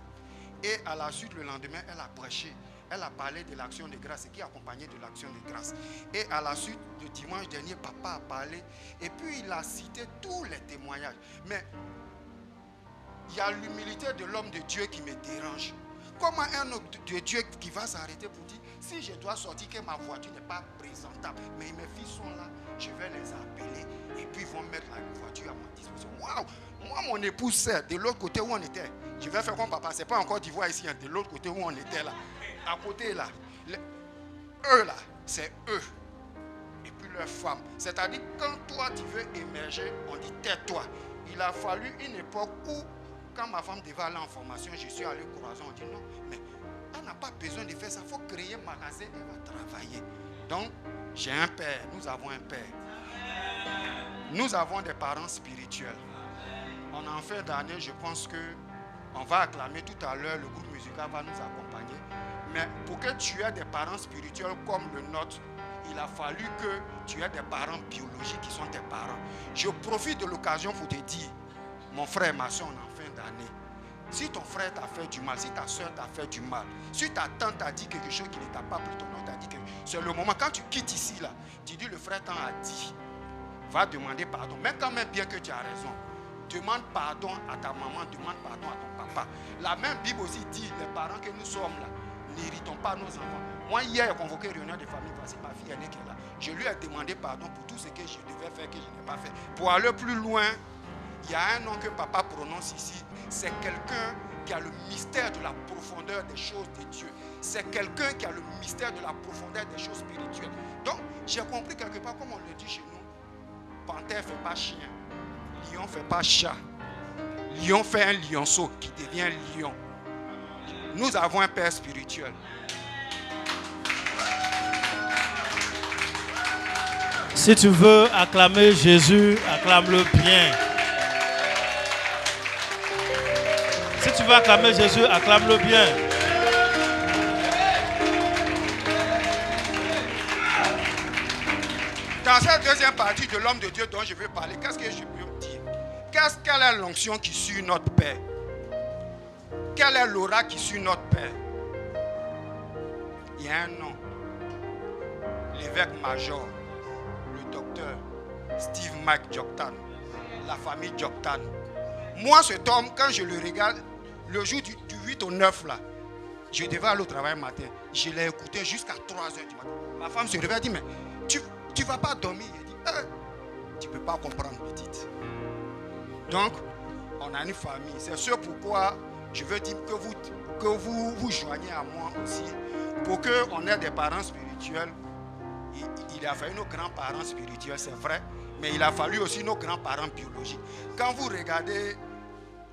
Et à la suite, le lendemain, elle a prêché. Elle a parlé de l'action de grâce et qui accompagnait de l'action de grâce. Et à la suite, le dimanche dernier, papa a parlé. Et puis il a cité tous les témoignages. Mais il y a l'humilité de l'homme de Dieu qui me dérange. Comment un homme de Dieu qui va s'arrêter pour dire, si je dois sortir, que ma voiture n'est pas présentable, mais mes filles sont là, je vais les appeler et puis ils vont mettre la voiture à ma disposition. Waouh! Moi, mon épouse sait, de l'autre côté où on était, je vais faire comme papa, c'est pas encore d'Ivoire ici, hein, de l'autre côté où on était là. À côté là, eux là, c'est eux. Et puis leurs femmes. C'est-à-dire, quand toi tu veux émerger, on dit tais-toi. Il a fallu une époque où, quand ma femme devait aller en formation, je suis allé croiser, on dit non, mais elle n'a pas besoin de faire ça. Il faut créer un magasin, elle va travailler. Donc, j'ai un père, nous avons un père. Nous avons des parents spirituels. En fin d'année, je pense que on va acclamer tout à l'heure, le groupe musical va nous accompagner. Mais pour que tu aies des parents spirituels comme le nôtre, il a fallu que tu aies des parents biologiques qui sont tes parents. Je profite de l'occasion pour te dire, mon frère et ma soeur, en fin d'année, si ton frère t'a fait du mal, si ta soeur t'a fait du mal, si ta tante t'a dit quelque chose qui ne t'a pas plu, ton oncle t'a dit quelque chose, c'est le moment, quand tu quittes ici, là, tu dis le frère t'en a dit, va demander pardon. Mais quand même bien que tu as raison, demande pardon à ta maman, demande pardon à ton papa. La même Bible aussi dit, les parents que nous sommes là, n'irritons pas nos enfants. Moi, hier, j'ai convoqué une réunion de famille. Voici ma fille aînée qui est là. Je lui ai demandé pardon pour tout ce que je devais faire, que je n'ai pas fait. Pour aller plus loin, Il y a un nom que papa prononce ici. C'est quelqu'un qui a le mystère de la profondeur des choses de Dieu. C'est quelqu'un qui a le mystère de la profondeur des choses spirituelles. Donc, j'ai compris quelque part, comme on le dit chez nous, panthère ne fait pas chien, lion ne fait pas chat. Lion fait un lionceau qui devient lion. Nous avons un père spirituel. Si tu veux acclamer Jésus, acclame-le bien. Si tu veux acclamer Jésus, acclame-le bien. Dans cette deuxième partie de l'homme de Dieu dont je vais parler, qu'est-ce que je peux dire? Quelle est l'onction qui suit notre Père? Quelle est l'aura qui suit notre Père? Il y a un nom. L'évêque major, le docteur Steve Mike Joktan, la famille Joktan. Moi, cet homme, quand je le regarde, le jour du 8 au 9, là, je devais aller au travail matin. Je l'ai écouté jusqu'à 3 h du matin. Ma femme se réveille et dit, mais tu ne vas pas dormir? Elle dit, tu ne peux pas comprendre, petite. Donc, on a une famille. C'est ce pourquoi je veux dire que vous vous joignez à moi aussi. Pour qu'on ait des parents spirituels. Il a fallu nos grands-parents spirituels, c'est vrai. Mais il a fallu aussi nos grands-parents biologiques. Quand vous regardez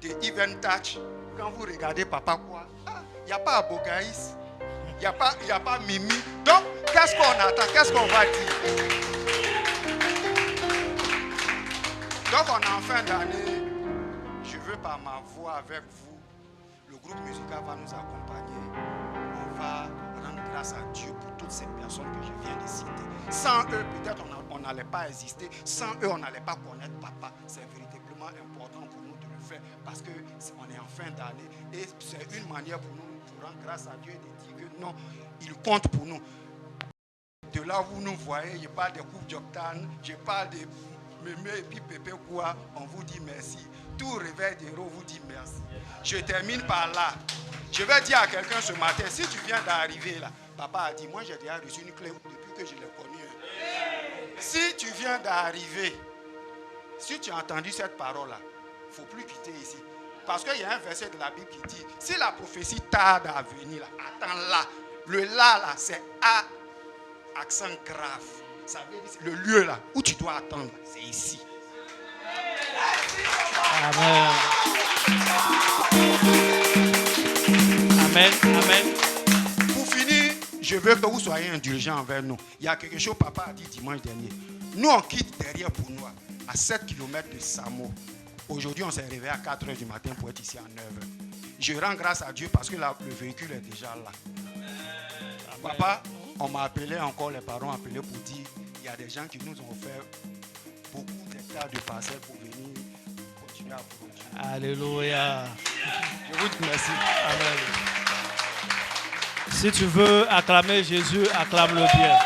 des Even Touch, quand vous regardez Papa quoi, il n'y a pas Abogaïs, il n'y a pas Mimi. Donc, qu'est-ce qu'on attend? Qu'est-ce qu'on va dire? Donc, on est en fin d'année. Je veux par ma voix avec vous, le groupe musical va nous accompagner. On va rendre grâce à Dieu pour toutes ces personnes que je viens de citer. Sans eux, peut-être on n'allait pas exister. Sans eux, on n'allait pas connaître Papa. C'est véritablement important pour nous de le faire parce qu'on est en fin d'année. Et c'est une manière pour nous de rendre grâce à Dieu et de dire que non, il compte pour nous. De là où vous nous voyez, je parle des coupes d'octane, je parle des mémés et puis pépé quoi, on vous dit merci. Tout réveil d'héros vous dit merci. Je termine par là. Je vais dire à quelqu'un ce matin, si tu viens d'arriver là, papa a dit, moi j'ai déjà reçu une clé depuis que je l'ai connu. Si tu viens d'arriver, si tu as entendu cette parole-là, il ne faut plus quitter ici. Parce qu'il y a un verset de la Bible qui dit, si la prophétie tarde à venir, là, attends là. Le là, c'est A, accent grave. Ça veut dire le lieu là où tu dois attendre, c'est ici. Amen. Amen. Amen. Pour finir, je veux que vous soyez indulgents envers nous. Il y a quelque chose que papa a dit dimanche dernier. Nous, on quitte derrière pour nous, à 7 km de Samo. Aujourd'hui, on s'est réveillé à 4 h du matin pour être ici à 9 h. Je rends grâce à Dieu parce que là, le véhicule est déjà là. Amen. Papa, on m'a appelé encore, les parents ont appelé pour dire il y a des gens qui nous ont offert beaucoup d'hectares de parcelles pour venir continuer à produire. Alléluia. Je vous dis merci. Amen. Si tu veux acclamer Jésus, acclame-le bien.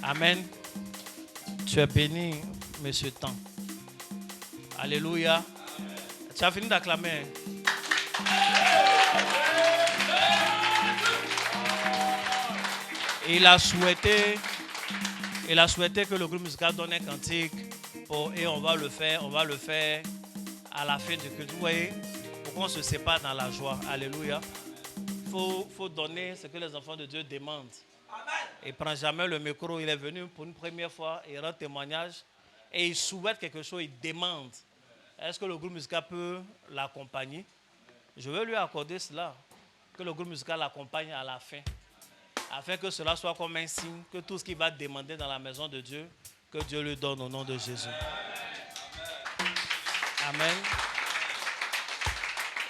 Amen. Tu es béni, Monsieur Tan. Alléluia. Tu as fini d'acclamer. Il a souhaité que le groupe musical donne un cantique et on va le faire à la fin du culte. Vous voyez, pourquoi on se sépare dans la joie. Alléluia. Il faut donner ce que les enfants de Dieu demandent. Il ne prend jamais le micro. Il est venu pour une première fois, il rend témoignage et il souhaite quelque chose, il demande. Est-ce que le groupe musical peut l'accompagner? Je vais lui accorder cela, que le groupe musical l'accompagne à la fin, afin que cela soit comme un signe que tout ce qu'il va demander dans la maison de Dieu, que Dieu lui donne au nom de Jésus. Amen.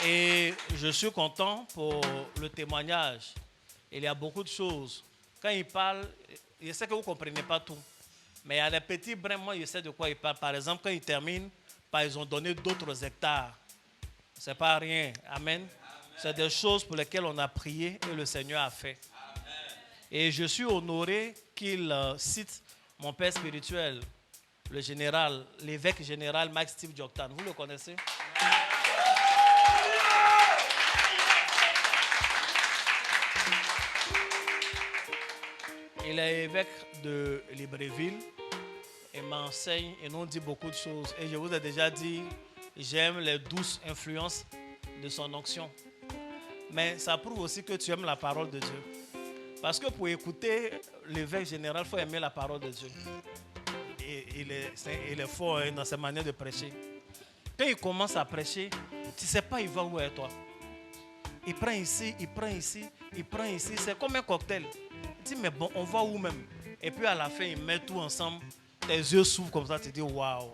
Et je suis content pour le témoignage. Il y a beaucoup de choses. Quand il parle, je sais que vous ne comprenez pas tout, mais il y a des petits brins, moi je sais de quoi il parle. Par exemple, quand il termine, ils ont donné d'autres hectares. Ce n'est pas rien. Amen. C'est des choses pour lesquelles on a prié et le Seigneur a fait. Amen. Et je suis honoré qu'il cite mon père spirituel, le général, l'évêque général Mike Steve Joktan. Vous le connaissez? Il est évêque de Libreville et m'enseigne et nous dit beaucoup de choses. Et je vous ai déjà dit, j'aime les douces influences de son onction. Mais ça prouve aussi que tu aimes la parole de Dieu. Parce que pour écouter l'évêque général, il faut aimer la parole de Dieu. Et il est fort dans sa manière de prêcher. Quand il commence à prêcher, tu ne sais pas il va où avec toi. Il prend ici, il prend ici, il prend ici. C'est comme un cocktail. Il dit, mais bon, on va où même? Et puis à la fin, il met tout ensemble. Tes yeux s'ouvrent comme ça, tu te dis, waouh.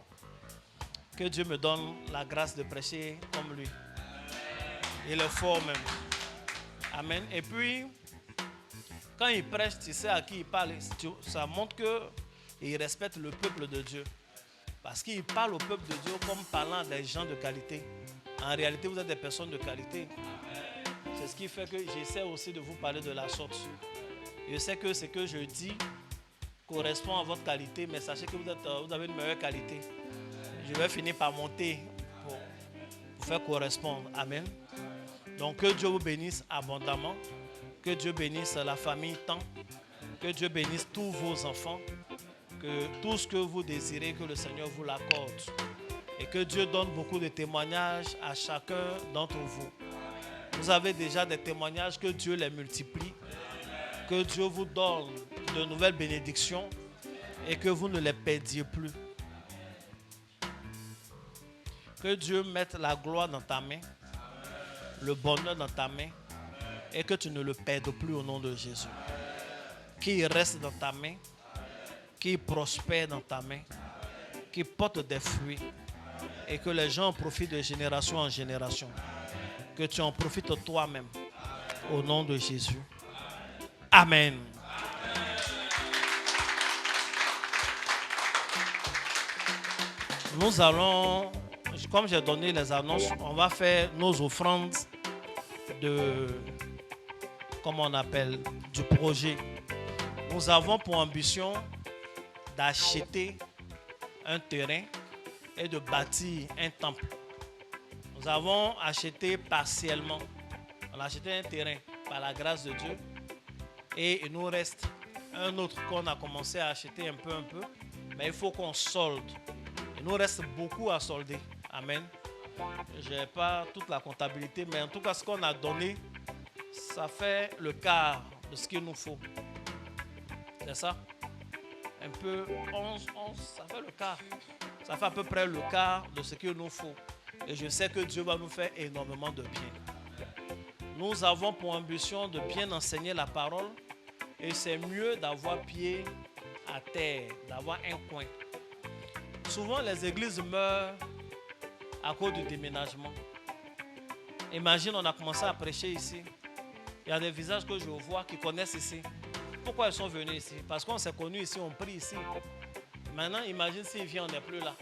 Que Dieu me donne la grâce de prêcher comme lui. Il est fort même. Amen. Et puis, quand il prêche, tu sais à qui il parle. Ça montre qu'il respecte le peuple de Dieu. Parce qu'il parle au peuple de Dieu comme parlant à des gens de qualité. En réalité, vous êtes des personnes de qualité. C'est ce qui fait que j'essaie aussi de vous parler de la sorte. Je sais que ce que je dis correspond à votre qualité, mais sachez que vous avez une meilleure qualité. Je vais finir par monter pour vous faire correspondre. Amen. Donc que Dieu vous bénisse abondamment. Que Dieu bénisse la famille tant. Que Dieu bénisse tous vos enfants. Que tout ce que vous désirez, que le Seigneur vous l'accorde. Et que Dieu donne beaucoup de témoignages à chacun d'entre vous. Vous avez déjà des témoignages, que Dieu les multiplie. Que Dieu vous donne de nouvelles bénédictions et que vous ne les perdiez plus. Que Dieu mette la gloire dans ta main, le bonheur dans ta main et que tu ne le perdes plus au nom de Jésus. Qu'il reste dans ta main, qu'il prospère dans ta main, qu'il porte des fruits et que les gens en profitent de génération en génération. Que tu en profites toi-même au nom de Jésus. Amen. Nous allons, comme j'ai donné les annonces, on va faire nos offrandes de, comment on appelle, du projet. Nous avons pour ambition d'acheter un terrain et de bâtir un temple. Nous avons acheté partiellement. On a acheté un terrain par la grâce de Dieu. Et il nous reste un autre qu'on a commencé à acheter un peu. Mais il faut qu'on solde. Il nous reste beaucoup à solder. Amen. Je n'ai pas toute la comptabilité, mais en tout cas, ce qu'on a donné, ça fait le quart de ce qu'il nous faut. C'est ça? Un peu 11, ça fait le quart. Ça fait à peu près le quart de ce qu'il nous faut. Et je sais que Dieu va nous faire énormément de bien. Nous avons pour ambition de bien enseigner la parole. Et c'est mieux d'avoir pied à terre, d'avoir un coin. Souvent, les églises meurent à cause du déménagement. Imagine, on a commencé à prêcher ici. Il y a des visages que je vois qui connaissent ici. Pourquoi ils sont venus ici? Parce qu'on s'est connus ici, on prie ici. Maintenant, imagine s'ils viennent, on n'est plus là.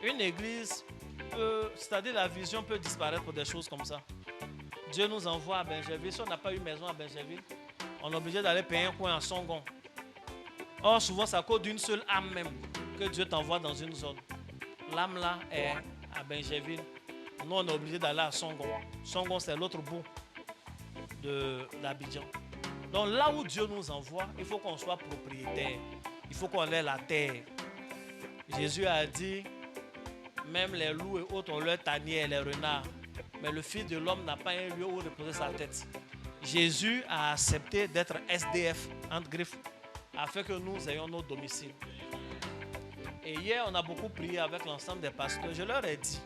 Une église peut, c'est-à-dire la vision peut disparaître pour des choses comme ça. Dieu nous envoie à Benjerville. Si on n'a pas eu maison à Benjerville, on est obligé d'aller payer un coin à Songon. Or, souvent, c'est à cause d'une seule âme même que Dieu t'envoie dans une zone. L'âme là est à Benjerville. Nous, on est obligé d'aller à Songon. Songon, c'est l'autre bout d'Abidjan. Donc, là où Dieu nous envoie, il faut qu'on soit propriétaire. Il faut qu'on ait la terre. Jésus a dit, même les loups et autres ont leur tanière, les renards. Mais le Fils de l'homme n'a pas un lieu où reposer sa tête. Jésus a accepté d'être SDF, entre griffes, afin que nous ayons nos domiciles. Et hier, on a beaucoup prié avec l'ensemble des pasteurs. Je leur ai dit,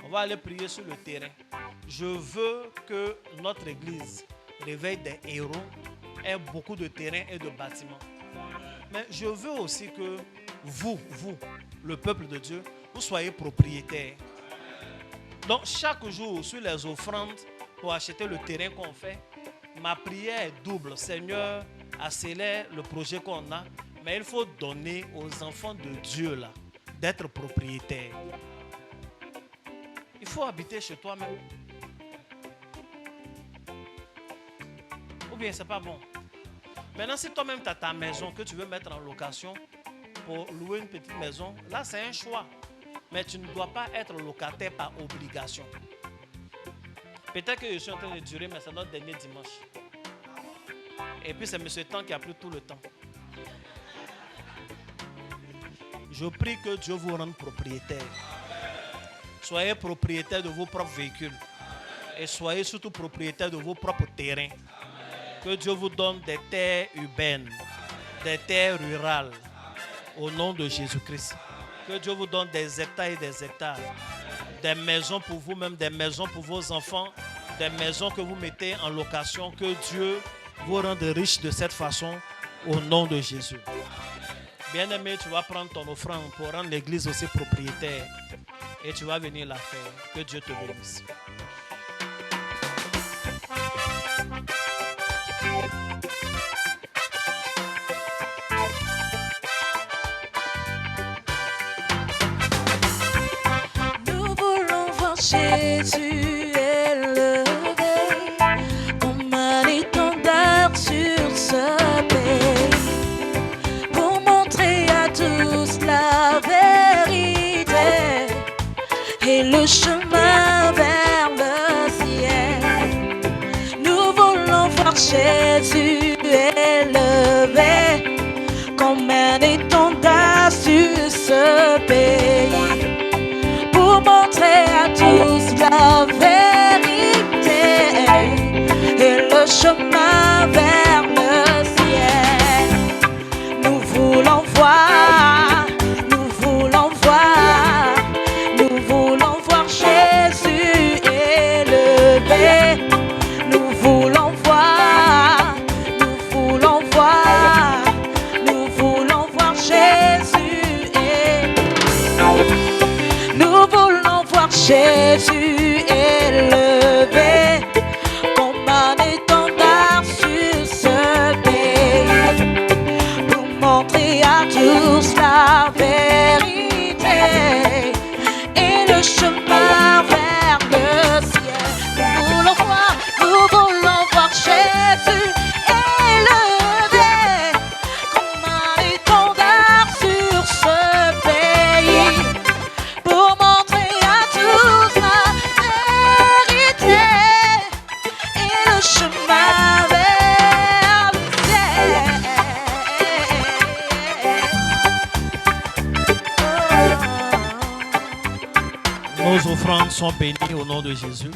on va aller prier sur le terrain. Je veux que notre église, Réveil des héros, ait beaucoup de terrain et de bâtiments. Mais je veux aussi que vous, le peuple de Dieu, vous soyez propriétaires. Donc, chaque jour, sur les offrandes, pour acheter le terrain qu'on fait, ma prière est double. Seigneur, accélère le projet qu'on a, mais il faut donner aux enfants de Dieu là, d'être propriétaires. Il faut habiter chez toi-même. Ou bien c'est pas bon. Maintenant, si toi-même tu as ta maison que tu veux mettre en location pour louer une petite maison, là c'est un choix. Mais tu ne dois pas être locataire par obligation. Peut-être que je suis en train de durer, mais c'est notre dernier dimanche. Et puis c'est M. Temps qui a pris tout le temps. Je prie que Dieu vous rende propriétaire. Soyez propriétaire de vos propres véhicules. Et soyez surtout propriétaire de vos propres terrains. Que Dieu vous donne des terres urbaines, des terres rurales. Au nom de Jésus-Christ. Que Dieu vous donne des hectares et des hectares. Des maisons pour vous-même, des maisons pour vos enfants. Des maisons que vous mettez en location. Que Dieu vous rende riche de cette façon. Au nom de Jésus. Bien-aimé, tu vas prendre ton offrande pour rendre l'église aussi propriétaire. Et tu vas venir la faire. Que Dieu te bénisse. Nous voulons voir Jésus élevé comme un étendard sur ce pays, pour montrer à tous la vérité et le chemin vers le ciel. Nous voulons voir Jésus élevé comme un étendard sur ce pays, pour montrer à tous la vérité et le chemin vers le ciel. Nous voulons voir, nous voulons voir, nous voulons voir Jésus élevé. Nous voulons voir, nous voulons voir, nous voulons voir Jésus élevé. Nous voulons voir Jésus élevé comme un étendard sur ce pays, pour montrer à tous la vérité et le chemin vers le ciel. Nous voulons voir Jésus élevé comme un étendard sur ce pays, pour montrer à tous la vérité et le chemin vers le ciel. Nos offrandes sont bénies au nom de Jésus.